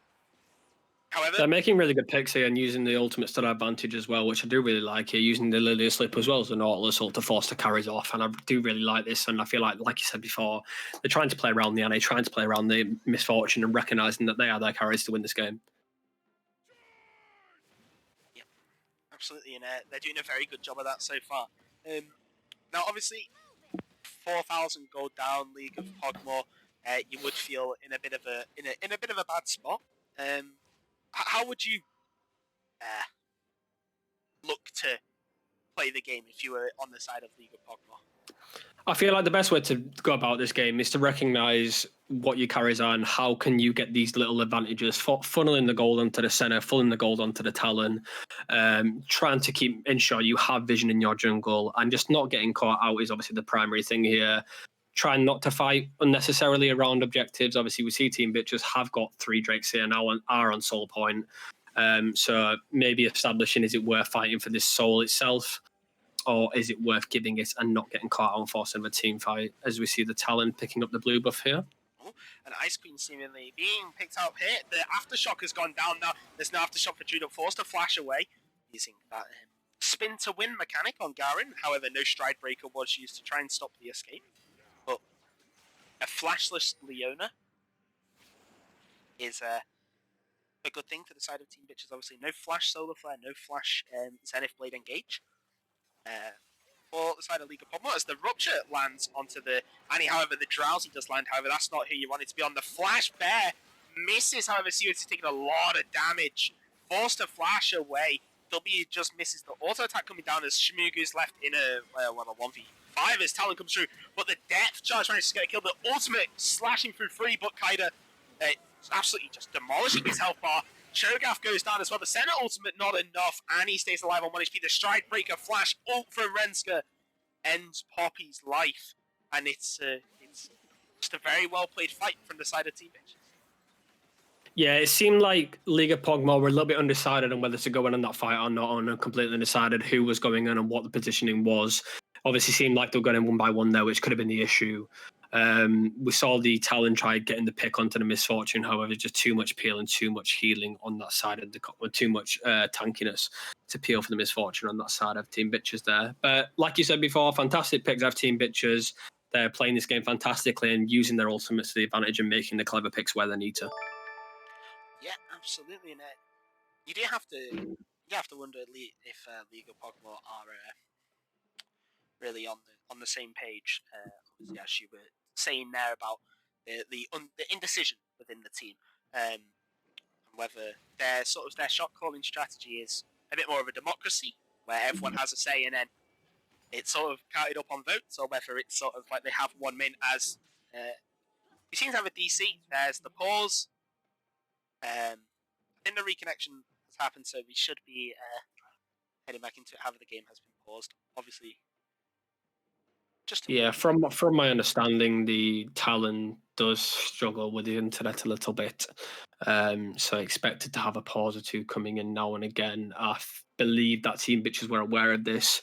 However, they're making really good picks here and using the ultimates to their advantage as well, which I do really like here, using the Lilia Slip as well as the Nautilus ult to force the carries off, and I do really like this, and I feel like you said before, they're trying to play around the Annie, trying to play around the Misfortune and recognising that they are their carries to win this game. Yeah, absolutely, and they're doing a very good job of that so far. Now, obviously, 4,000 gold down, League of Pog'Maw, you would feel in a bit of a bad spot. How would you look to play the game if you were on the side of League of Pog'Maw? I feel like the best way to go about this game is to recognise what your carries are and how can you get these little advantages, funneling the gold onto the centre, funneling the gold onto the Talon, trying to ensure you have vision in your jungle, and just not getting caught out is obviously the primary thing here. Trying not to fight unnecessarily around objectives. Obviously, we see Team Bitches have got 3 Drakes here now and are on soul point. So maybe establishing, is it worth fighting for this soul itself? Or is it worth giving it and not getting caught out and forcing a team fight, as we see the Talon picking up the blue buff here? Oh, Oh, and Ice Queen seemingly being picked up here. The Aftershock has gone down now. There's no Aftershock for Judo, forced to flash away using that spin to win mechanic on Garen. However, no Stride Breaker was used to try and stop the escape. But a flashless Leona is a good thing for the side of Team Bitches. Obviously, no flash Solar Flare, no flash Zenith Blade Engage. For the side of League of Pog'Maw, as the Rupture lands onto the Annie, however, the Drowsy does land. However, that's not who you want it to be on. The Flash Bear misses, however, Seaward's taking a lot of damage. Forced to flash away. W just misses the auto attack coming down as Shmugu's left in a 1v5 as Talon comes through. But the depth charge manages to get a kill. The ultimate slashing through 3, but Kaida absolutely just demolishing his health bar. Cho'Gath goes down as well. The center ultimate not enough. Annie stays alive on 1 HP. The Stride Breaker flash ult from Renska ends Poppy's life. And it's just a very well played fight from the side of Team Bitches. Yeah, it seemed like League of Pog'Maw were a little bit undecided on whether to go in on that fight or not, and completely undecided who was going in and what the positioning was. Obviously seemed like they were going in one by one there, which could have been the issue. We saw the Talon try getting the pick onto the Misfortune, however, just too much peel and too much healing on that side of the too much tankiness to peel for the Misfortune on that side of Team Bitches there. But like you said before, fantastic picks out of Team Bitches. They're playing this game fantastically and using their ultimates to the advantage and making the clever picks where they need to. Yeah, absolutely. And you do have to wonder if League of Pog'Maw are really on the same page. Obviously, as you were saying there about the indecision within the team, and whether their shot calling strategy is a bit more of a democracy where everyone has a say, and then it's sort of counted up on votes, or whether it's sort of like they have one min as we seem to have a DC. There's the pause. I think the reconnection has happened, so we should be heading back into it. However, the game has been paused. Obviously, from my understanding, the Talon does struggle with the internet a little bit, so I expected to have a pause or two coming in now and again. I believe that Team Bitches were aware of this,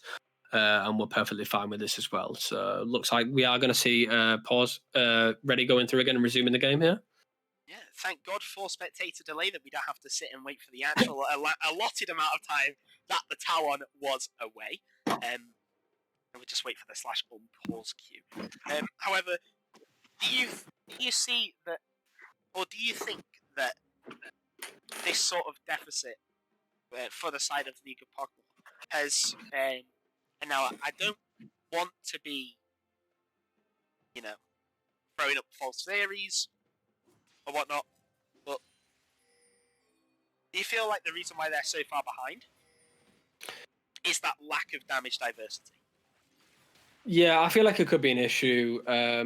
and we're perfectly fine with this as well. So looks like we are going to see pause, ready going through again and resuming the game here. Yeah, thank God for spectator delay that we don't have to sit and wait for the actual allotted amount of time that the Talon was away. And we just wait for the /pause cue. However, do you see that, or do you think that this sort of deficit for the side of League of Pog'Maw has, and now I don't want to be, throwing up false theories or whatnot, but do you feel like the reason why they're so far behind is that lack of damage diversity? Yeah, I feel like it could be an issue. A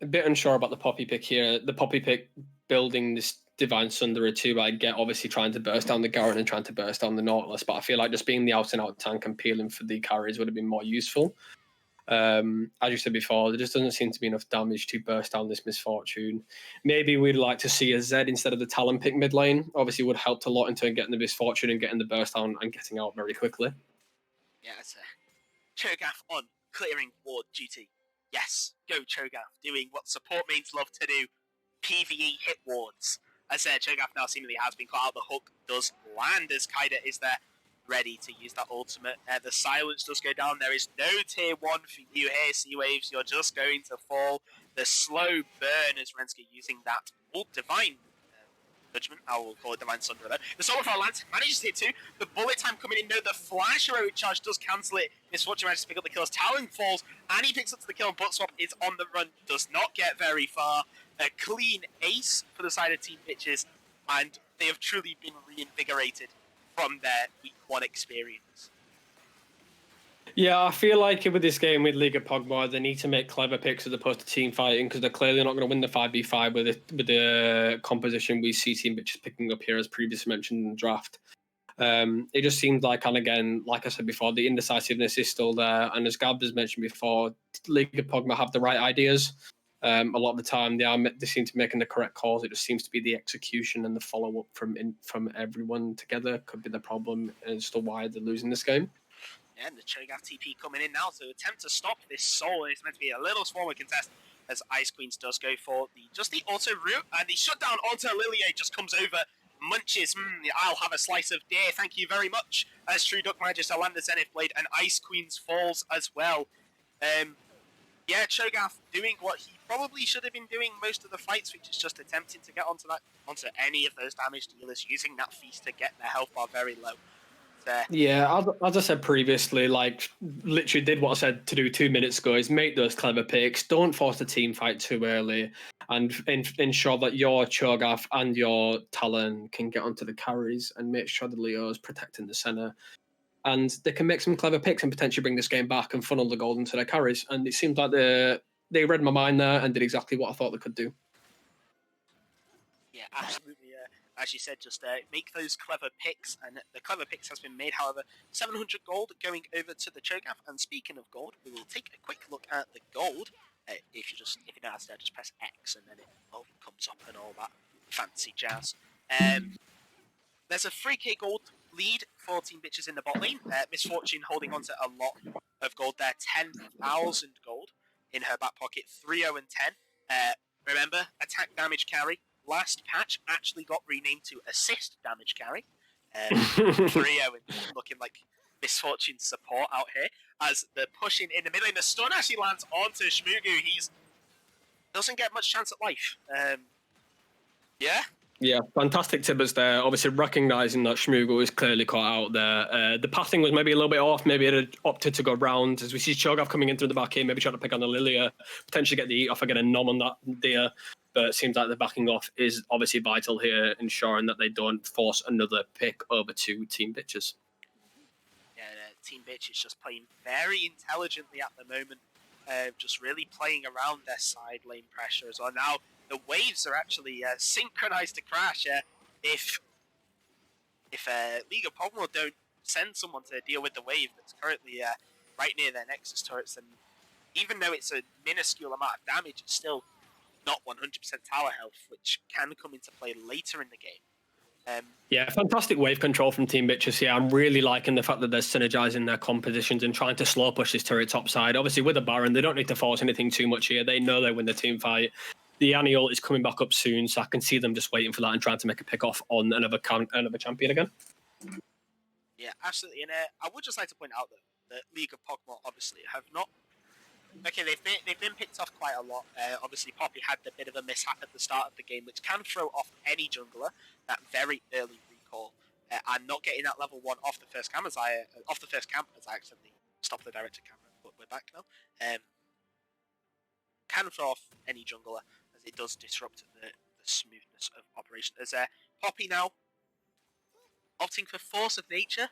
bit unsure about the Poppy pick here. The Poppy pick building this Divine Sunderer too. I get obviously trying to burst down the Garen and trying to burst down the Nautilus, but I feel like just being the out-and-out tank and peeling for the carries would have been more useful. As you said before, there just doesn't seem to be enough damage to burst down this Misfortune. Maybe we'd like to see a Zed instead of the Talon pick mid lane. Obviously would help a lot in terms of getting the Misfortune and getting the burst down and getting out very quickly. Yeah, it's Cho'Gath on clearing ward duty. Yes, go Cho'Gath, doing what support mains love to do, PvE hit wards. As Cho'Gath now seemingly has been caught out. The hook does land as Kaida is there, ready to use that ultimate. The silence does go down. There is no tier 1 for you here, Sea Waves. You're just going to fall. The slow burn as Renska using that Divine Judgment. I will call it Divine Sunderer though. The Solar Flare lands, manages to hit 2. The bullet time coming in. No, the Flash Heroic Charge does cancel it. Misfortune manages to pick up the kills. Talon falls, and he picks up to the kill, and Butt Swap is on the run. Does not get very far. A clean ace for the side of Team Bitches, and they have truly been reinvigorated from their week 1 experience. Yeah, I feel like with this game with League of Pog'Maw, they need to make clever picks as opposed to team fighting because they're clearly not going to win the 5v5 with the composition we see Team Bitches picking up here, as previously mentioned in the draft. It just seems like, and again, like I said before, the indecisiveness is still there. And as Gab has mentioned before, League of Pog'Maw have the right ideas. A lot of the time, they seem to be making the correct calls. It just seems to be the execution and the follow-up from everyone together could be the problem as to why they're losing this game. And the Cho'Gath TP coming in now to attempt to stop this Soul. It's meant to be a little swarmer contest. as Ice Queens does go for the auto route, and the shutdown onto Lilia just comes over, munches, I'll have a slice of deer, thank you very much, as True Duck manages to land the Zenith Blade, and Ice Queens falls as well. Yeah, Cho'Gath doing what he probably should have been doing most of the fights, which is just attempting to get onto any of those damage dealers, using that feast to get their health bar very low. Yeah, as I said previously, like literally did what I said to do 2 minutes ago, is make those clever picks. Don't force the team fight too early, and ensure that your Cho'Gath and your Talon can get onto the carries, and make sure the Leo's protecting the center. And they can make some clever picks and potentially bring this game back and funnel the gold into their carries. And it seemed like they read my mind there and did exactly what I thought they could do. Yeah, absolutely. As you said, just make those clever picks, and the clever picks has been made. However, 700 gold going over to the Cho'Gath. And speaking of gold, we will take a quick look at the gold. If you don't have to, just press X and then it all comes up and all that fancy jazz. There's a 3k gold lead for Team Bitches in the bot lane. Misfortune holding on to a lot of gold there, 10,000 gold in her back pocket, 3-0 and 10. Remember, attack damage carry. Last patch actually got renamed to assist damage carry. 3-0 and looking like Misfortune's support out here as the pushing in the middle, and the stun actually lands onto Shmugu. He's doesn't get much chance at life. Yeah, fantastic tibbers there. Obviously, recognising that Shmugu is clearly caught out there. The passing was maybe a little bit off. Maybe it had opted to go round. As we see Cho'Gath coming in through the back here, maybe trying to pick on the Lilia, potentially get the eat off or get a nom on that deer. But it seems like the backing off is obviously vital here, ensuring that they don't force another pick over to Team Bitches. Yeah, Team Bitch is just playing very intelligently at the moment. Just really playing around their side lane pressure as well. Now, the waves are actually synchronized to crash. If League of Pog'Maw don't send someone to deal with the wave that's currently right near their Nexus turrets, then even though it's a minuscule amount of damage, it's still not 100% tower health, which can come into play later in the game. Yeah, fantastic wave control from Team Bitches here. I'm really liking the fact that they're synergizing their compositions and trying to slow push this turret top side. Obviously, with a Baron, they don't need to force anything too much here. They know they win the team fight. The Annie ult is coming back up soon, so I can see them just waiting for that and trying to make a pick off on another champion again. Yeah, absolutely. And I would just like to point out that League of Pog'Maw obviously have not. Okay, they've been picked off quite a lot. Obviously, Poppy had a bit of a mishap at the start of the game, which can throw off any jungler. That very early recall, and not getting that level 1 off the first camp as I accidentally stopped the director camera, but we're back now. Can throw off any jungler as it does disrupt the smoothness of operation. As Poppy now opting for Force of Nature.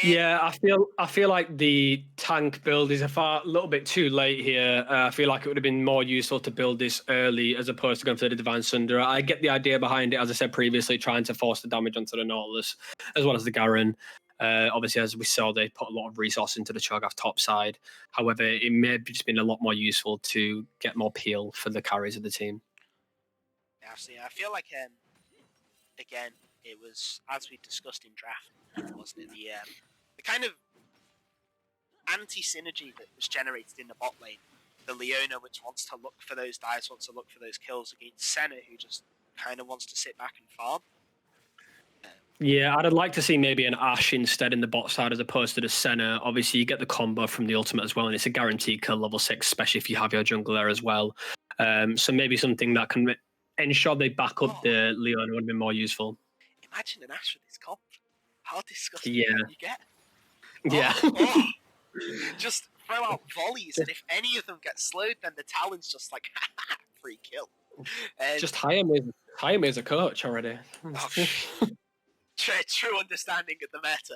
Yeah, I feel like the tank build is a little bit too late here. I feel like it would have been more useful to build this early as opposed to going for the Divine Sunder. I get the idea behind it, as I said previously, trying to force the damage onto the Nautilus as well as the Garen. Obviously, as we saw, they put a lot of resource into the Cho'Gath top side. However, it may have just been a lot more useful to get more peel for the carries of the team. Yeah, absolutely. I feel like, again, it was, as we discussed in draft, wasn't it? The kind of anti-synergy that was generated in the bot lane. The Leona, which wants to look for those dives, wants to look for those kills, against Senna, who just kind of wants to sit back and farm. Yeah, I'd like to see maybe an Ashe instead in the bot side as opposed to the Senna. Obviously, you get the combo from the ultimate as well, and it's a guaranteed kill level 6, especially if you have your jungle there as well. So maybe something that can ensure they back up the Leona would be more useful. Imagine an Ashe for this comp. How disgusting can you get? Yeah. Just throw out volleys, and if any of them get slowed, then the Talon's just like, free kill. Just hire me as a coach already. True understanding of the meta.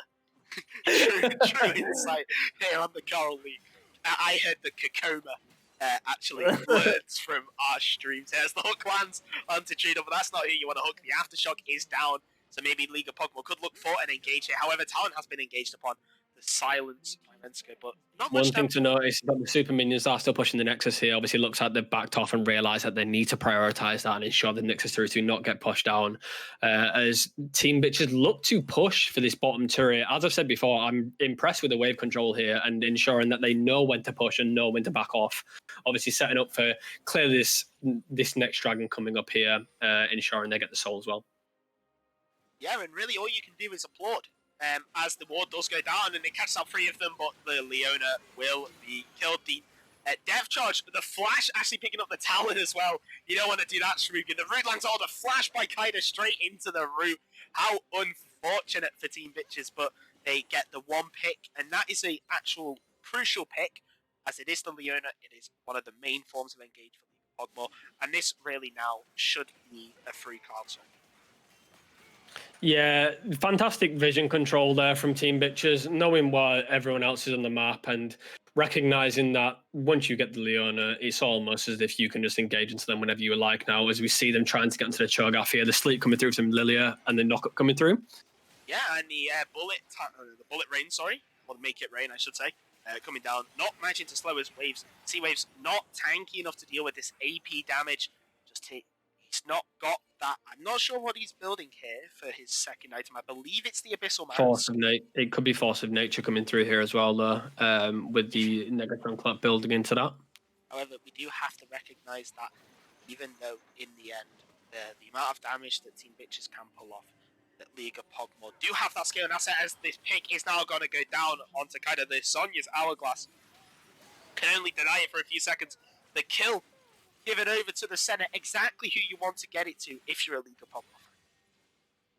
true insight here on the Coral League. I heard the Kakoma actually words from our streams. As the hook lands onto Trina, but that's not who you want to hook. The Aftershock is down, so maybe League of Pog'Maw could look for an engage here. However, Talon has been engaged upon. the silence by Rensko, but not One much thing damage. to notice is that the super minions are still pushing the Nexus here. Obviously, looks like they've backed off and realised that they need to prioritise that and ensure the Nexus turret do not get pushed down. As Team Bitches look to push for this bottom turret, as I've said before, I'm impressed with the wave control here and ensuring that they know when to push and know when to back off. Obviously, setting up for clearly this next dragon coming up here, ensuring they get the soul as well. Yeah, and really all you can do is applaud. As the ward does go down and it catches out 3 of them, but the Leona will be killed. The death charge, the flash actually picking up the Talon as well. You don't want to do that, Shrugan. The root lands all the flash by Kaida straight into the root. How unfortunate for Team Bitches, but they get the 1 pick, and that is a actual crucial pick, as it is the Leona. It is one of the main forms of engage for Pog'Maw, and this really now should be a free card zone. Yeah, fantastic vision control there from Team Bitches, knowing what everyone else is on the map and recognizing that once you get the Leona, it's almost as if you can just engage into them whenever you like now, as we see them trying to get into the Cho'Gath here, the sleep coming through from Lilia and the knockup coming through. Yeah, and the bullet rain, or make it rain, I should say, coming down, not managing to slow his waves. Sea Wave's not tanky enough to deal with this AP damage. He's not got that. I'm not sure what he's building here for his second item. I believe it's the Abyssal Mask. It could be Force of Nature coming through here as well, though, with the Negatron Clap building into that. However, we do have to recognise that even though in the end, the amount of damage that Team Bitches can pull off, that League of Pog'Maw do have that skill and asset, as this pick is now going to go down onto kind of the Sonya's Hourglass. Can only deny it for a few seconds. The kill, give it over to the center, exactly who you want to get it to if you're a League of Pog'Maw fan.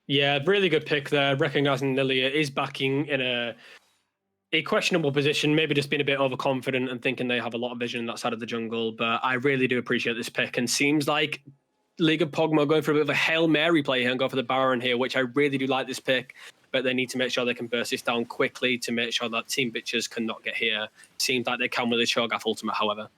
Yeah, really good pick there, recognising Lilia is backing in a questionable position, maybe just being a bit overconfident and thinking they have a lot of vision in that side of the jungle, but I really do appreciate this pick, and seems like League of Pog'Maw going for a bit of a Hail Mary play here and go for the Baron here, which I really do like this pick, but they need to make sure they can burst this down quickly to make sure that Team Bitches cannot get here. Seems like they can with the Cho'Gath ultimate, however.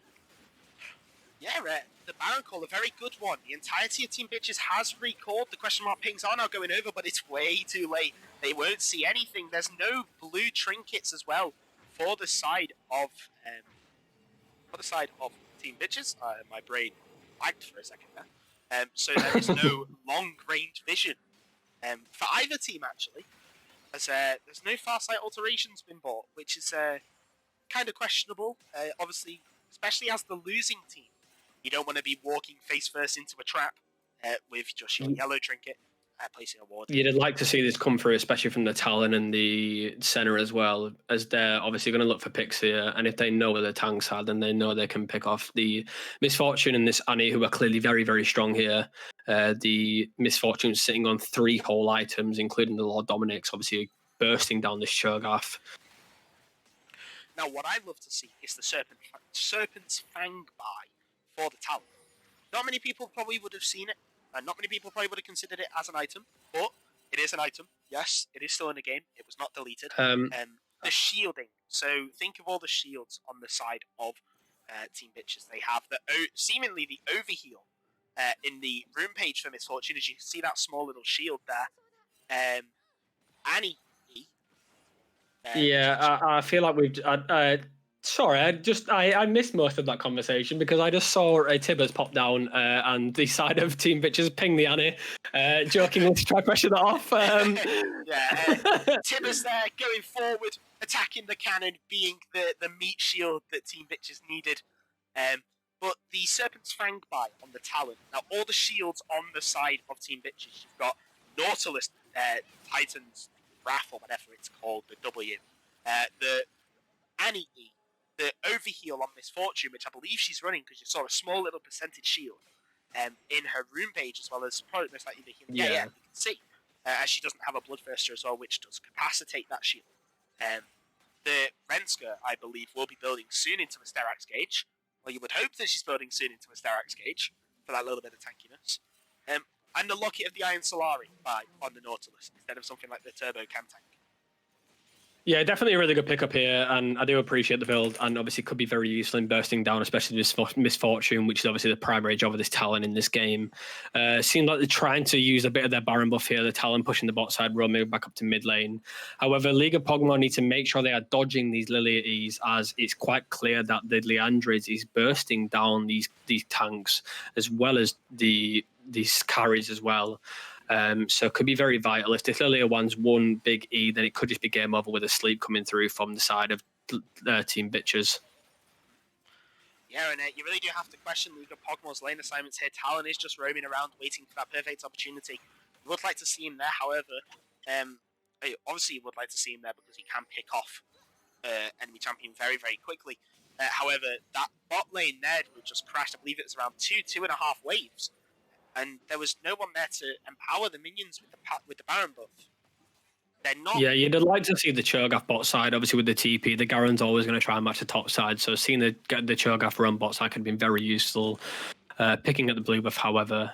Yeah, the Baron call, a very good one. The entirety of Team Bitches has recalled. The question mark pings are now going over, but it's way too late. They won't see anything. There's no blue trinkets as well for the side of Team Bitches. My brain lagged for a second there. So there is no long-range vision for either team, actually. As there's no Farsight alterations been bought, which is kind of questionable. Obviously, especially as the losing team, you don't want to be walking face first into a trap with just your yellow trinket placing a ward. You'd like to see this come through, especially from the Talon and the center as well, as they're obviously going to look for picks here. And if they know where the tanks are, then they know they can pick off the Misfortune and this Annie, who are clearly very, very strong here. The Misfortune's sitting on 3 whole items, including the Lord Dominic's, obviously bursting down this Cho'Gath. Now, what I'd love to see is the Serpent's Fang buy for the Talon. Not many people probably would have seen it, and not many people probably would have considered it as an item, but it is an item. Yes, it is still in the game. It was not deleted. The shielding. So think of all the shields on the side of Team Bitches. They have seemingly the overheal in the room page for Misfortune. As you can see that small little shield there. Annie. I feel like we've... sorry, I missed most of that conversation because I just saw a Tibbers pop down and the side of Team Bitches ping the Annie, jokingly to try to pressure that off. Tibbers there going forward, attacking the cannon, being the meat shield that Team Bitches needed. But the Serpent's Fang buy on the Talon. Now, all the shields on the side of Team Bitches. You've got Nautilus, Titan's Wrath, or whatever it's called, the W. The Annie E, the overheal on Misfortune, which I believe she's running because you saw a small little percentage shield in her room page, as well as probably most likely the healing. Yeah, you can see. As she doesn't have a Bloodthirster as well, which does capacitate that shield. The Renska, I believe, will be building soon into a Sterax Gauge. Well, you would hope that she's building soon into a Sterax Gauge for that little bit of tankiness. And the Locket of the Iron Solari on the Nautilus, instead of something like the Turbo Cam Tank. Yeah, definitely a really good pickup here, and I do appreciate the build, and obviously could be very useful in bursting down, especially this misfortune, which is obviously the primary job of this Talon in this game. Seems like they're trying to use a bit of their Baron buff here, the Talon pushing the bot side, roll moving back up to mid lane. However, League of Pog'Maw need to make sure they are dodging these Lilies, as it's quite clear that the Leandris is bursting down these tanks, as well as these carries as well. So it could be very vital. If this Lilia one's one big E, then it could just be game over with a sleep coming through from the side of Team Bitches. Yeah, and you really do have to question League of Pog'Maw's lane assignments here. Talon is just roaming around waiting for that perfect opportunity. We would like to see him there, however, obviously you would like to see him there because he can pick off enemy champion very, very quickly. However, that bot lane Ned would just crashed. I believe it was around 2.5 waves. And there was no one there to empower the minions with the Baron buff. They're not. Yeah, you'd like to see the Cho'Gath bot side, obviously with the TP. The Garen's always going to try and match the top side, so seeing the Cho'Gath run bot side could have been very useful. Picking at the blue buff, however.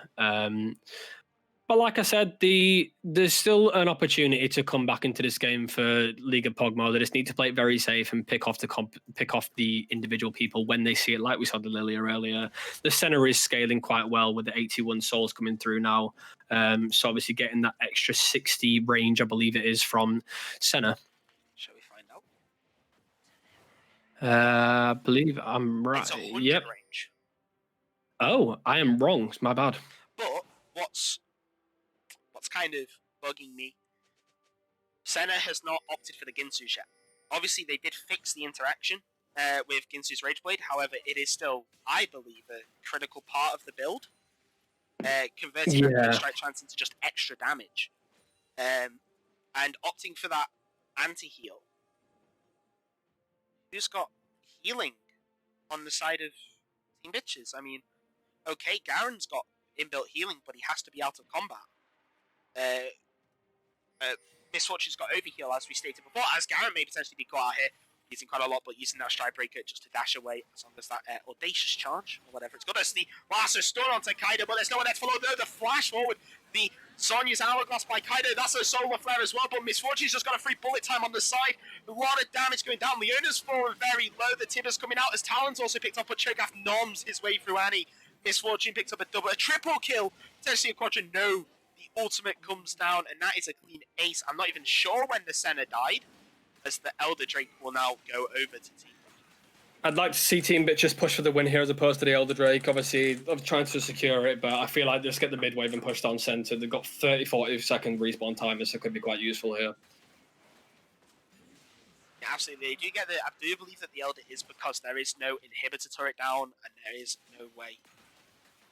But like I said, there's still an opportunity to come back into this game for League of Pog'Maw. They just need to play it very safe and pick off the individual people when they see it, like we saw the Lilia earlier. The center is scaling quite well with the 81 souls coming through now. So obviously getting that extra 60 range, I believe it is, from Senna. Shall we find out? I believe I'm right. It's 100 Yep. range. Oh, I am wrong. It's my bad. But what's kind of bugging me, Senna has not opted for the Ginsu yet. Obviously, they did fix the interaction with Ginsu's Rageblade. However, it is still, I believe, a critical part of the build. Converting that strike chance into just extra damage. And opting for that anti-heal. Who's got healing on the side of Team Bitches? I mean, okay, Garen's got inbuilt healing, but he has to be out of combat. Misfortune's got overheal, as we stated before, as Garen may potentially be caught out here, using quite a lot, but using that stride breaker just to dash away, as long as that audacious charge, or whatever it's got. That's the lasso stun onto Kaido, but there's no one there to follow. The flash forward, the Sonya's hourglass by Kaido, that's a solar flare as well, but Misfortune's just got a free bullet time on the side. A lot of damage going down. Leona's fallen very low, the Tibber's coming out, as Talon's also picked up, but Cho'Gath noms his way through Annie. Misfortune picks up a triple kill, potentially a quadra, no. The ultimate comes down, and that is a clean ace. I'm not even sure when the Senna died, as the Elder Drake will now go over to Team. I'd like to see Team Bitches push for the win here as opposed to the Elder Drake. Obviously, I'm trying to secure it, but I feel like just get the mid wave and push down center. They've got 30-40 second respawn timers, so it could be quite useful here. Yeah, absolutely. I do believe that the Elder is because there is no inhibitor turret down, and there is no way.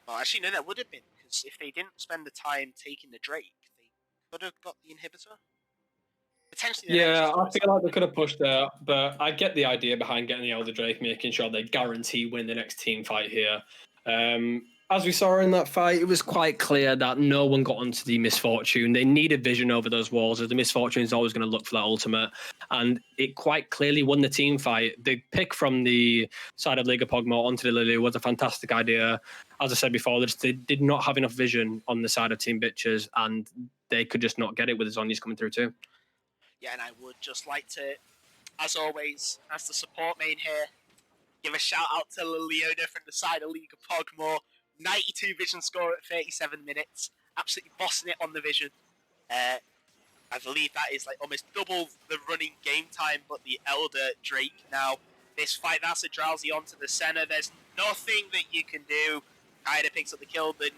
Well, actually, no, there would have been, because if they didn't spend the time taking the Drake, they could have got the inhibitor. Potentially. Yeah, I feel like they could have pushed there, but I get the idea behind getting the Elder Drake, making sure they guarantee win the next team fight here. As we saw in that fight, it was quite clear that no one got onto the Misfortune. They needed vision over those walls, as the Misfortune is always going to look for that ultimate. And it quite clearly won the team fight. The pick from the side of League of Pog'Maw onto the Lily was a fantastic idea. As I said before, they did not have enough vision on the side of Team Bitches, and they could just not get it with the Zonyas coming through too. Yeah, and I would just like to, as always, as the support main here, give a shout out to Leona from the side of League of Pog'Maw. 92 vision score at 37 minutes. Absolutely bossing it on the vision. I believe that is like almost double the running game time, but the Elder Drake now. This fight, that's a drowsy onto the center. There's nothing that you can do. Kaida picks up the kill, then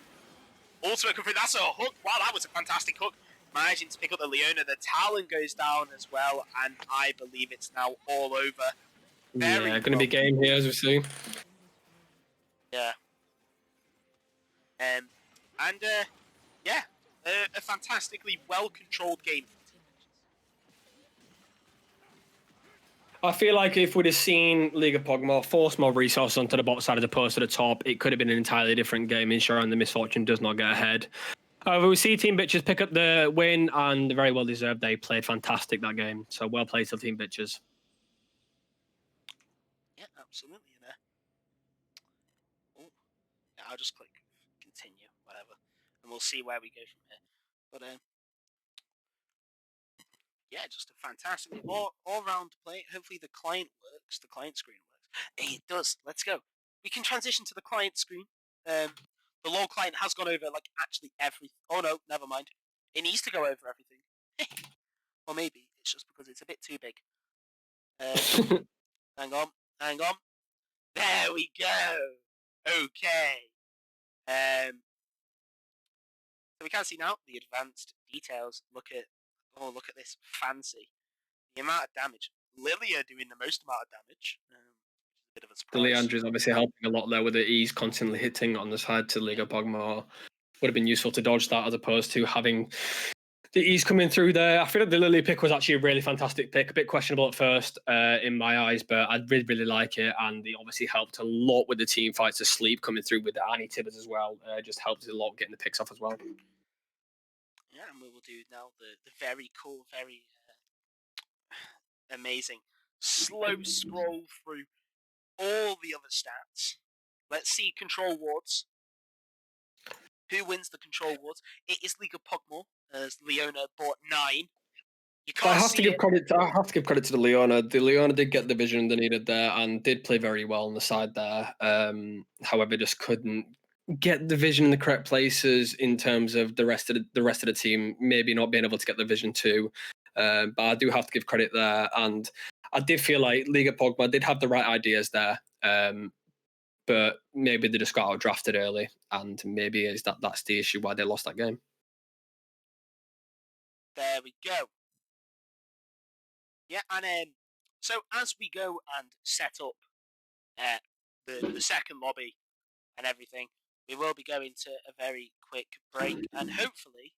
ultimate confirmed. That's a hook. Wow, that was a fantastic hook. Managing to pick up the Leona. The Talon goes down as well, and I believe it's now all over. Going to be game here, as we see. Yeah. A fantastically well-controlled game. I feel like if we'd have seen League of Pog'Maw force more resources onto the bot side as opposed to the top, it could have been an entirely different game, ensuring the Misfortune does not get ahead. However, we see Team Bitches pick up the win, and very well deserved. They played fantastic that game, so well played to Team Bitches. Yeah, absolutely. I'll just click continue, whatever, and we'll see where we go from here. But yeah, just a fantastic all-round play. Hopefully the client works. The client screen works. Hey, it does. Let's go. We can transition to the client screen. The LoL client has gone over like actually everything. Oh no, never mind. It needs to go over everything. Or maybe it's just because it's a bit too big. Hang on. There we go. Okay. So we can see now the advanced details. Look at this fancy. The amount of damage. Lilia doing the most amount of damage. A bit of a The surprise. Leandra is obviously helping a lot there with the ease constantly hitting on the side to Liga Pog'Maw. Would have been useful to dodge that as opposed to having the ease coming through there. I feel like the Lily pick was actually a really fantastic pick. A bit questionable at first in my eyes, but I really like it. And it obviously helped a lot with the team fights to sleep coming through with the Annie Tibbers as well. Just helped a lot getting the picks off as well. Yeah, and we will do now the very cool, very amazing slow scroll through all the other stats. Let's see control wards. Who wins the control wards? It is League of Pog'Maw, as Leona bought 9. You can't I have see to give it. credit. I have to give credit to the Leona. The Leona did get the vision they needed there and did play very well on the side there. However, just couldn't get the vision in the correct places in terms of the rest of the team maybe not being able to get the vision too. But I do have to give credit there, and I did feel like League of Pog'Maw did have the right ideas there. But maybe they just got out drafted early, and maybe that's the issue why they lost that game. There we go. Yeah, and so as we go and set up the second lobby and everything, we will be going to a very quick break, and hopefully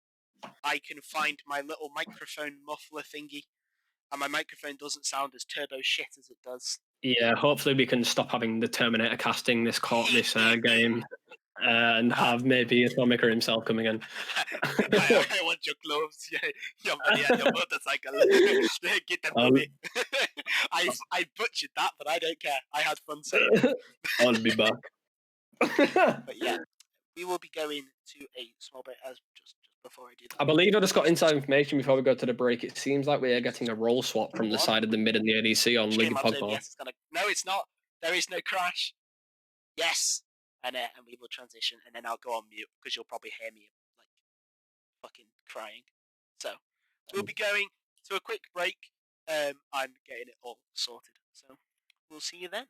I can find my little microphone muffler thingy, and my microphone doesn't sound as turbo shit as it does. Yeah, hopefully we can stop having the Terminator casting this game and have maybe Atomica himself coming in. I want your gloves, your money and your motorcycle. Get them for me. I butchered that, but I don't care. I had fun saying it. I'll be back. But yeah, we will be going to a small bit as just before I do that. I believe I just got inside information before we go to the break. It seems like we are getting a role swap from the side of the mid and the ADC on League of Pog'Maw. Yes, it's gonna. No, it's not. There is no crash. Yes, and we will transition, and then I'll go on mute because you'll probably hear me like fucking crying. So we'll be going to a quick break. I'm getting it all sorted. So we'll see you then.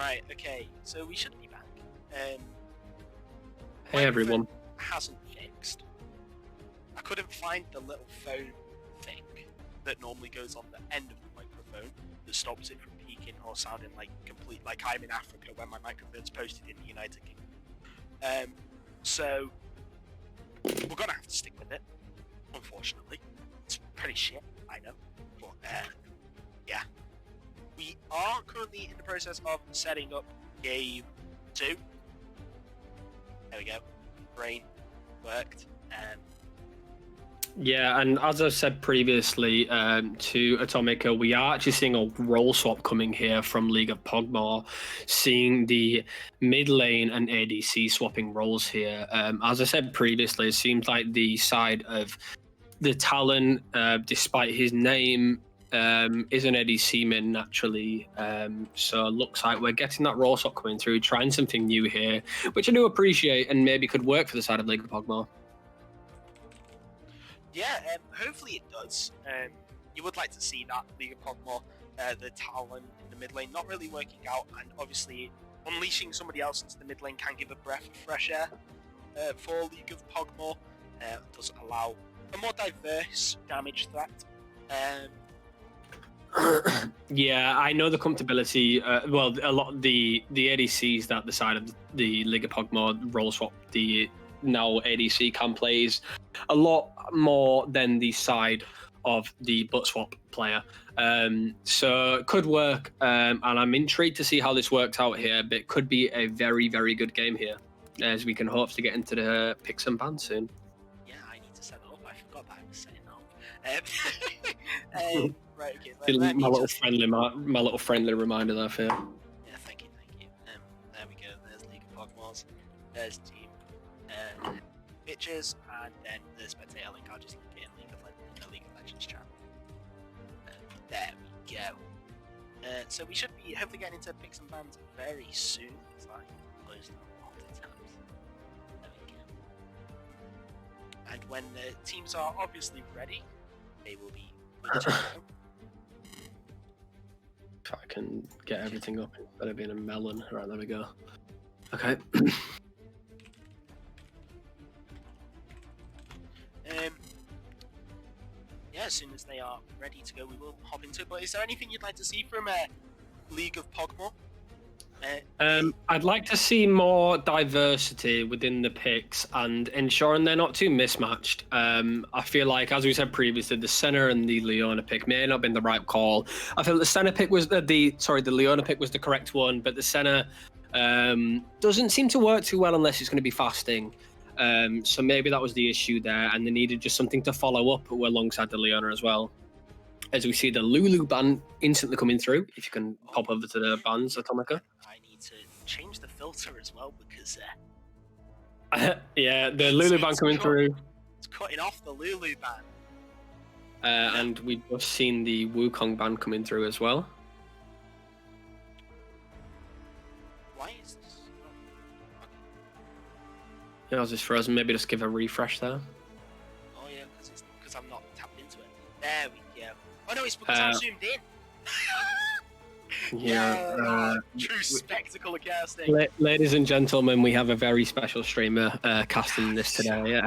Right, okay, so we should be back. Hey everyone. Hasn't fixed. I couldn't find the little phone thing that normally goes on the end of the microphone that stops it from peaking or sounding like complete, like I'm in Africa when my microphone's posted in the United Kingdom. So we're gonna have to stick with it, unfortunately. It's pretty shit, I know, but yeah. We are currently in the process of setting up game 2. There we go. Brain worked. Yeah, and as I said previously to Atomica, we are actually seeing a role swap coming here from League of Pog'Maw, seeing the mid lane and ADC swapping roles here. As I said previously, it seems like the side of the Talon, despite his name, is an ADC min naturally. So it looks like we're getting that role swap coming through, trying something new here, which I do appreciate and maybe could work for the side of League of Pog'Maw. Yeah, hopefully it does. You would like to see that League of Pog'Maw, the Talon in the mid lane, not really working out, and obviously unleashing somebody else into the mid lane can give a breath of fresh air for League of Pog'Maw. It does allow a more diverse damage threat. Yeah, I know the comfortability. Well, a lot of the ADCs that the side of the League of Pog'Maw role swap, the now ADC can play is a lot more than the side of the butt swap player. So it could work, and I'm intrigued to see how this works out here, but it could be a very, very good game here, as we can hope to get into the picks and bans soon. Yeah, I need to set it up. I forgot that I was setting up. Right, okay. Let me my little just... friendly reminder there for you. Yeah, thank you. There we go. There's League of Pog'Maws. There's Team Pictures, and then the spectator link. I'll just link it in the League of Legends chat. There we go. So we should be hopefully getting into picks and bans very soon. It's like closed down all the tabs. There we go. And when the teams are obviously ready, they will be good to go. If I can get everything up instead of being a melon. Right, there we go. Okay. Yeah, as soon as they are ready to go, we will hop into it. But is there anything you'd like to see from League of Pog'Maw? I'd like to see more diversity within the picks and ensuring they're not too mismatched. I feel like, as we said previously, the Senna and the Leona pick may not have been the right call. I feel the Senna pick was the Leona pick was the correct one, but the Senna doesn't seem to work too well unless it's going to be fasting. So maybe that was the issue there, and they needed just something to follow up alongside the Leona as well. As we see the Lulu ban instantly coming through. If you can pop over to the bans, Atomica. I need to change the filter as well because yeah, the Lulu ban coming through. It's cutting off the Lulu ban. And we've just seen the Wukong ban coming through as well. Why is this? Yeah, I was just frozen. Maybe just give a refresh there. Oh yeah, because I'm not tapped into it. There we go. Oh no, it's because I'm zoomed in. Yeah. True spectacle of casting. Ladies and gentlemen, we have a very special streamer casting this today.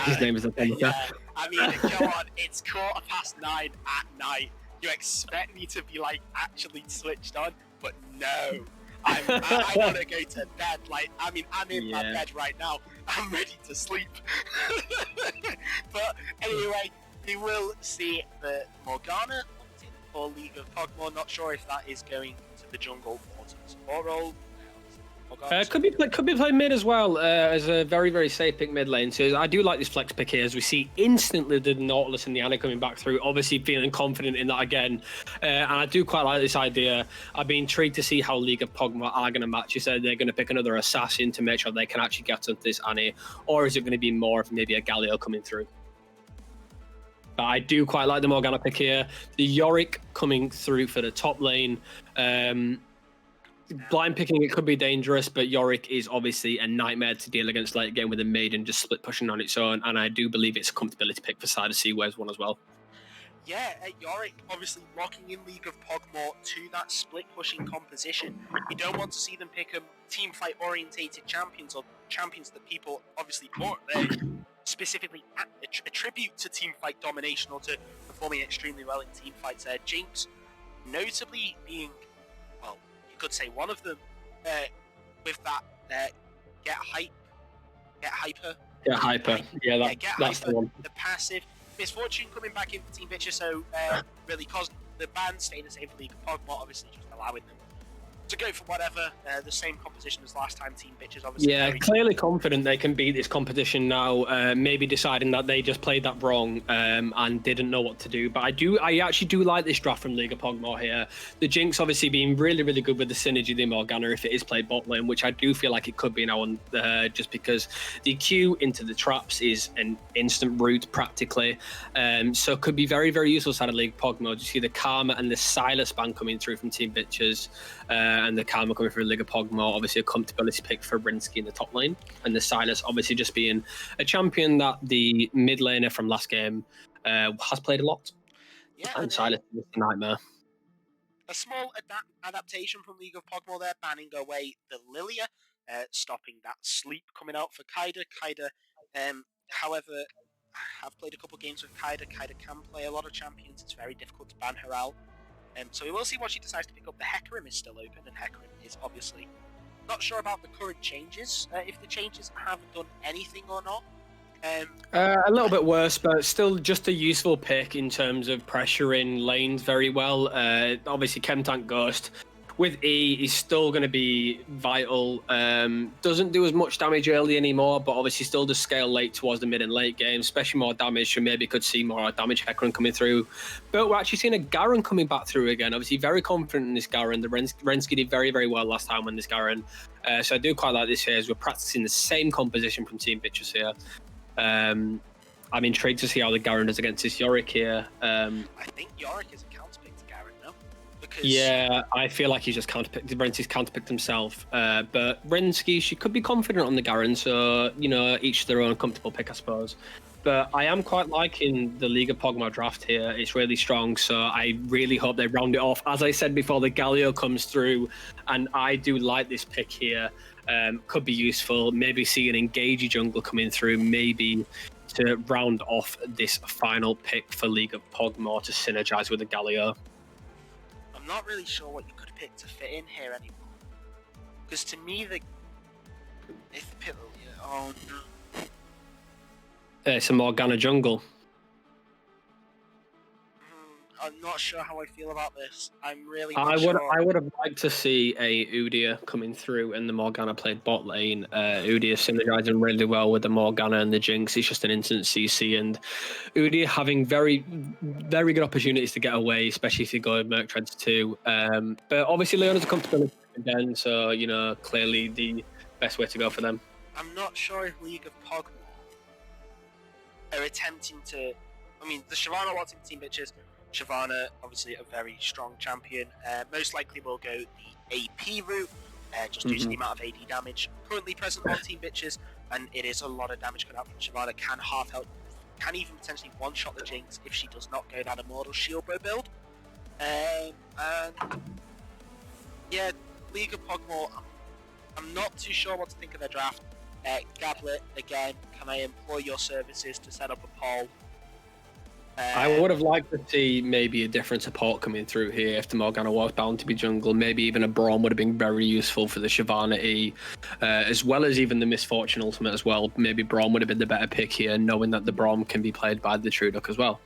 His name is Atomica. Yeah. I mean, come on, it's 9:15 at night. You expect me to be like actually switched on, but no. I want to go to bed. Like, I mean, I'm in my bed right now. I'm ready to sleep. But anyway, we will see the Morgana for League of Pog'Maw. Not sure if that is going to the jungle or to the support role. Could be played mid as well as a very, very safe pick mid lane. So I do like this flex pick here as we see instantly the Nautilus and the Anna coming back through. Obviously feeling confident in that again. And I do quite like this idea. I'd be intrigued to see how League of Pog'Maw are going to match. You said they're going to pick another assassin to make sure they can actually get onto this Annie. Or is it going to be more of maybe a Galio coming through? But I do quite like the Morgana pick here. The Yorick coming through for the top lane. Blind picking, it could be dangerous, but Yorick is obviously a nightmare to deal against late game with a Maiden just split pushing on its own, and I do believe it's a comfortability pick for side of Seaways one as well. Yeah, Yorick obviously locking in League of Pog'Maw to that split-pushing composition. You don't want to see them pick team fight-orientated champions or champions that people obviously specifically attribute to team fight domination or to performing extremely well in team fights. Jinx, notably being, well, you could say one of them, with that get hyper. Get hyper. Yeah, that's hyper, the one. the passive. Misfortune coming back in for Team Bitches, so really causing the ban staying the same for League of Pog'Maw, obviously just allowing them to go for whatever, the same composition as last time. Team Bitches, obviously. Yeah, clearly confident they can beat this competition now. Maybe deciding that they just played that wrong and didn't know what to do. But I actually do like this draft from League of Pog'Maw here. The Jinx obviously being really, really good with the synergy of the Morgana if it is played bot lane, which I do feel like it could be now, just because the Q into the traps is an instant route practically. So it could be very, very useful side of League of Pog'Maw. You see the Karma and the Silas ban coming through from Team Bitches. And the Karma coming through League of Pog'Maw, obviously a comfortability pick for Rinsky in the top lane, and the Silas obviously just being a champion that the mid laner from last game has played a lot. Yeah, and Silas is a nightmare. A small adaptation from League of Pog'Maw there, banning away the Lilia, stopping that sleep coming out for Kaida. Kaida, however, I've played a couple games with Kaida. Kaida can play a lot of champions. It's very difficult to ban her out. So we will see what she decides to pick up. The Hecarim is still open, and Hecarim is obviously not sure about the current changes, if the changes have done anything or not. A little bit worse, but still just a useful pick in terms of pressuring lanes very well. Obviously, Chem Tank Ghost with E is still going to be vital. Doesn't do as much damage early anymore, but obviously still does scale late towards the mid and late game, especially more damage, so maybe could see more damage Hecarim coming through. But we're actually seeing a Garen coming back through again. Obviously very confident in this Garen. The Rensky did very, very well last time when this Garen. So I do quite like this here as we're practicing the same composition from Team Bitches here. I'm intrigued to see how the Garen does against this Yorick here. I think Yorick is a counterpick to Garen, no? Because... Yeah, I feel like he's just counterpicked. Rensky's counterpicked himself. But Rensky, she could be confident on the Garen, so, you know, each their own comfortable pick, I suppose. But I am quite liking the League of Pog'Maw draft here. It's really strong, so I really hope they round it off. As I said before, the Galio comes through, and I do like this pick here. Could be useful. Maybe see an engagey jungle coming through, maybe to round off this final pick for League of Pog'Maw to synergize with the Galio. I'm not really sure what you could pick to fit in here anymore. Because to me, oh no. It's a Morgana jungle. I'm not sure how I feel about this. I'm really not I sure. would have liked to see a Udyr coming through and the Morgana played bot lane. Udyr synergizing really well with the Morgana and the Jinx. It's just an instant CC, and Udyr having very, very good opportunities to get away, especially if you go Merc Treads too. But obviously Leona's a comfortability again, so, you know, clearly the best way to go for them. I'm not sure if League of Pog'Maw are attempting to... I mean, the Shyvana lots in Team Bitches. Shyvana, obviously a very strong champion, most likely will go the AP route, just due to the amount of AD damage currently present on Team Bitches, and it is a lot of damage coming out from Shyvana. Can half health, can even potentially one-shot the Jinx if she does not go that Immortal Shield Bro build. And yeah, League of Pog'Maw, I'm not too sure what to think of their draft. Gablet, again, can I employ your services to set up a poll? I would have liked to see maybe a different support coming through here if the Morgana was bound to be jungle. Maybe even a Braum would have been very useful for the Shyvana E, as well as even the Misfortune Ultimate as well. Maybe Braum would have been the better pick here, knowing that the Braum can be played by the Trueduck as well.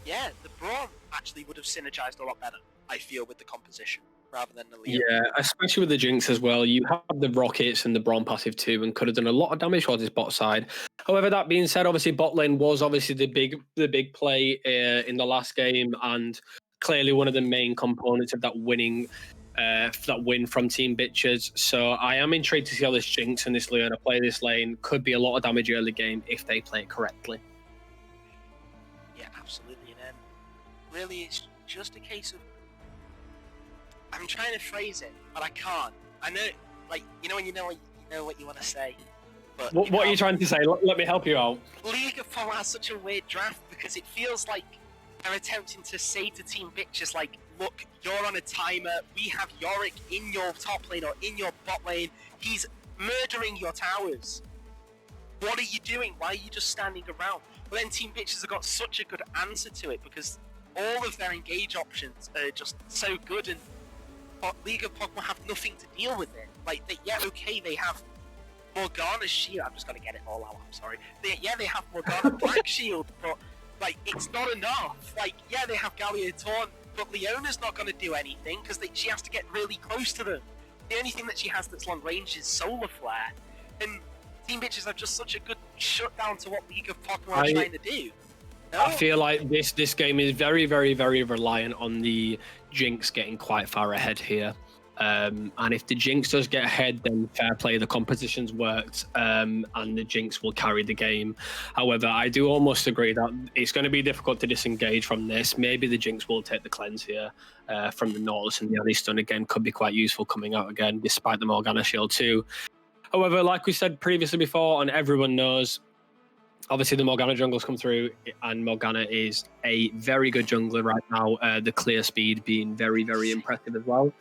Yeah, the Braum actually would have synergized a lot better, I feel, with the composition, rather than the Leo. Yeah, especially with the Jinx as well. You have the Rockets and the Braum passive too, and could have done a lot of damage towards his bot side. However, that being said, obviously bot lane was obviously the big play in the last game, and clearly one of the main components of that winning that win from Team Bitches. So I am intrigued to see how this Jinx and this Leona play this lane. Could be a lot of damage early game if they play it correctly. Yeah, absolutely. And then really it's just a case of, I'm trying to phrase it, but I can't. I know, like, you know when you know what you want to say. But What are you trying to say? Let me help you out. League of Pog'Maw has such a weird draft because it feels like they're attempting to say to Team Bitches, like, look, you're on a timer, we have Yorick in your top lane or in your bot lane, he's murdering your towers. What are you doing? Why are you just standing around? But then Team Bitches have got such a good answer to it because all of their engage options are just so good, and League of Pog'Maw have nothing to deal with it. Like, they have Morgana's shield. I'm just gonna get it all out. I'm sorry. They have Morgana Black Shield, but like it's not enough. Like, yeah, they have Galio Torn, but Leona's not gonna do anything because she has to get really close to them. The only thing that she has that's long range is Solar Flare, and Team Bitches have just such a good shutdown to what League of Pog'Maw are trying to do. No? I feel like this game is very, very, very reliant on the Jinx getting quite far ahead here. And if the Jinx does get ahead, then fair play, the composition's worked, and the Jinx will carry the game. However, I do almost agree that it's going to be difficult to disengage from this. Maybe the Jinx will take the cleanse here from the Nautilus, and the Annie-Stun again could be quite useful coming out again, despite the Morgana shield too. However, like we said previously before, and everyone knows, obviously the Morgana jungles come through, and Morgana is a very good jungler right now. The clear speed being very, very impressive as well.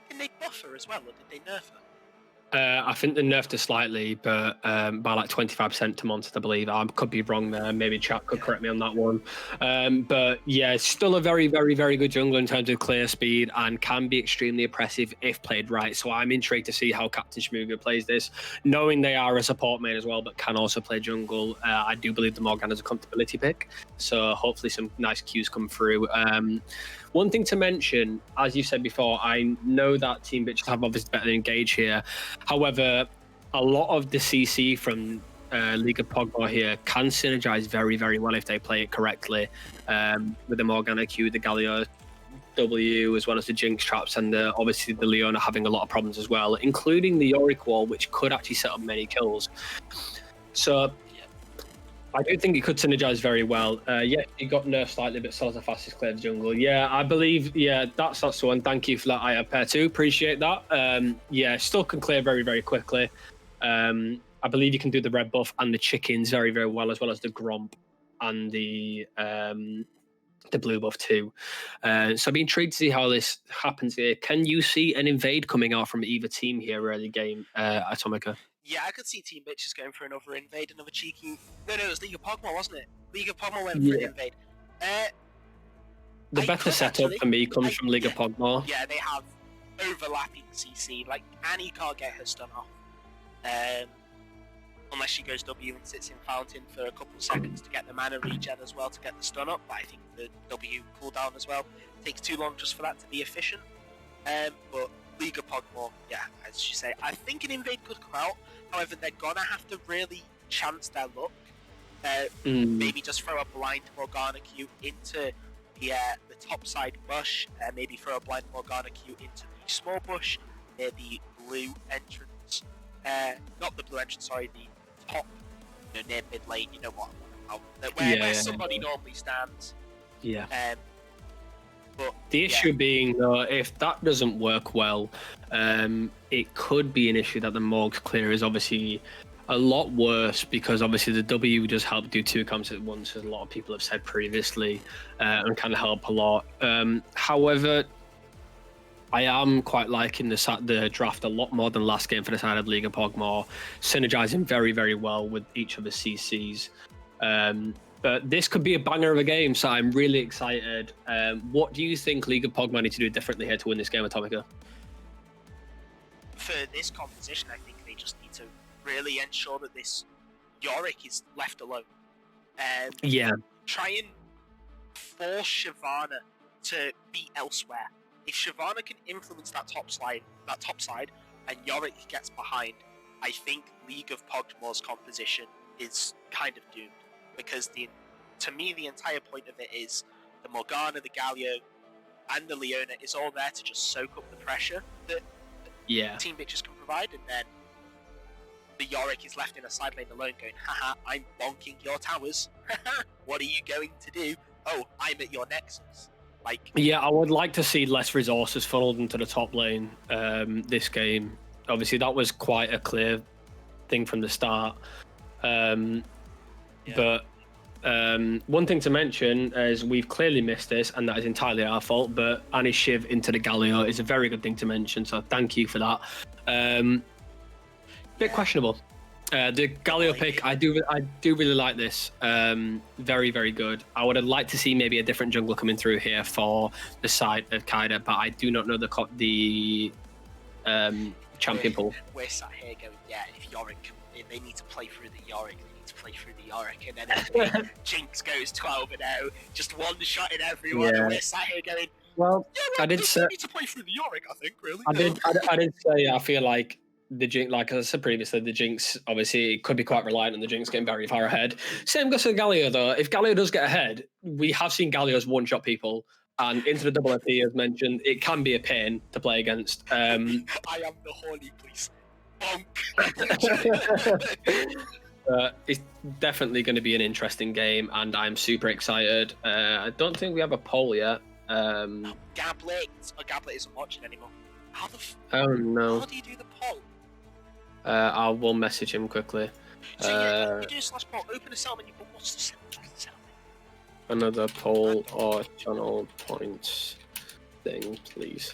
Did they buff her as well, or did they nerf her? I think they nerfed her slightly, but by like 25% to Monster, I believe. I could be wrong there. Maybe chat could correct me on that one. But yeah, still a very, very, very good jungler in terms of clear speed and can be extremely oppressive if played right. So I'm intrigued to see how Captain Shmuga plays this, knowing they are a support main as well, but can also play jungle. I do believe the Morgana's a comfortability pick. So hopefully some nice cues come through. One thing to mention, as you said before, I know that Team Bitches have obviously better engage here. However, a lot of the CC from League of Pog'Maw here can synergize very, very well if they play it correctly. With the Morgana Q, the Galio W, as well as the Jinx traps, and obviously the Leona having a lot of problems as well, including the Yorick wall, which could actually set up many kills. So I do think it could synergize very well. Yeah, he got nerfed slightly, but still has the fastest clear jungle. Yeah, I believe, yeah, that's the one. Thank you for that, I pair too. Appreciate that. Yeah, still can clear very, very quickly. I believe you can do the red buff and the chickens very, very well as the Gromp and the blue buff too. So I'd be intrigued to see how this happens here. Can you see an invade coming out from either team here early game, Atomica? Yeah, I could see Team Bitches going for another invade, another cheeky... No, it was League of Pog'Maw, wasn't it? League of Pog'Maw went for an invade. The better setup for me comes from League of Pog'Maw. Yeah, they have overlapping CC. Like, Annie can't get her stun off. Unless she goes W and sits in Fountain for a couple of seconds to get the mana regen as well to get the stun up. But I think the W cooldown as well takes too long just for that to be efficient. But League of Pog'Maw, yeah, as you say, I think an invade could come out. However, they're gonna have to really chance their luck. Maybe just throw a blind Morgana Q into the top side bush. Maybe throw a blind Morgana Q into the small bush near the blue entrance. Not the blue entrance, sorry, the top, near mid lane. You know what? Where somebody normally stands. Yeah. But the issue being, though, if that doesn't work well, it could be an issue that the Morg's clear is obviously a lot worse, because obviously the W does help do two comps at once, as a lot of people have said previously, and can help a lot. However, I am quite liking the draft a lot more than last game for the side of League of Pog'Maw, synergizing very, very well with each of the CCs. But this could be a banger of a game, so I'm really excited. What do you think League of Pog'Maw need to do differently here to win this game, Atomica? For this composition, I think they just need to really ensure that this Yorick is left alone. Yeah. Try and force Shyvana to be elsewhere. If Shyvana can influence that top side, and Yorick gets behind, I think League of Pog'Maw's composition is kind of doomed. Because to me, the entire point of it is the Morgana, the Galio, and the Leona is all there to just soak up the pressure that Team Bitches can provide, and then the Yorick is left in a side lane alone going, haha, I'm bonking your towers. What are you going to do? Oh, I'm at your nexus. Yeah, I would like to see less resources funneled into the top lane this game. Obviously, that was quite a clear thing from the start. Yeah. But one thing to mention is we've clearly missed this, and that is entirely our fault. But Annie's Shiv into the Galio is a very good thing to mention, so thank you for that. Bit questionable. The Galio pick, I do really like this. Very, very good. I would have liked to see maybe a different jungler coming through here for the side of Kaida, but I do not know the champion pool. We're sat here going, yeah, if Yorick, they need to play through the Yorick, they need to play through the Yorick, and then if Jinx goes 12-0, just one shot in everyone, and we're sat here going, well, yeah, I did say, need to play through the Yorick, I think, really. I did say I feel like the Jinx, like as I said previously, the Jinx obviously could be quite reliant on the Jinx getting very far ahead. Same goes for Galio though. If Galio does get ahead, we have seen Galio's one-shot people, and into the double FP as mentioned, it can be a pain to play against. I am the horny police. Bonk. It's definitely going to be an interesting game, and I'm super excited. I don't think we have a poll yet. Gablet isn't watching anymore. Oh no. How do you do the poll? I will message him quickly. So you do a slash poll, open a cell menu, but what's the cell menu? Another poll or channel points thing, please.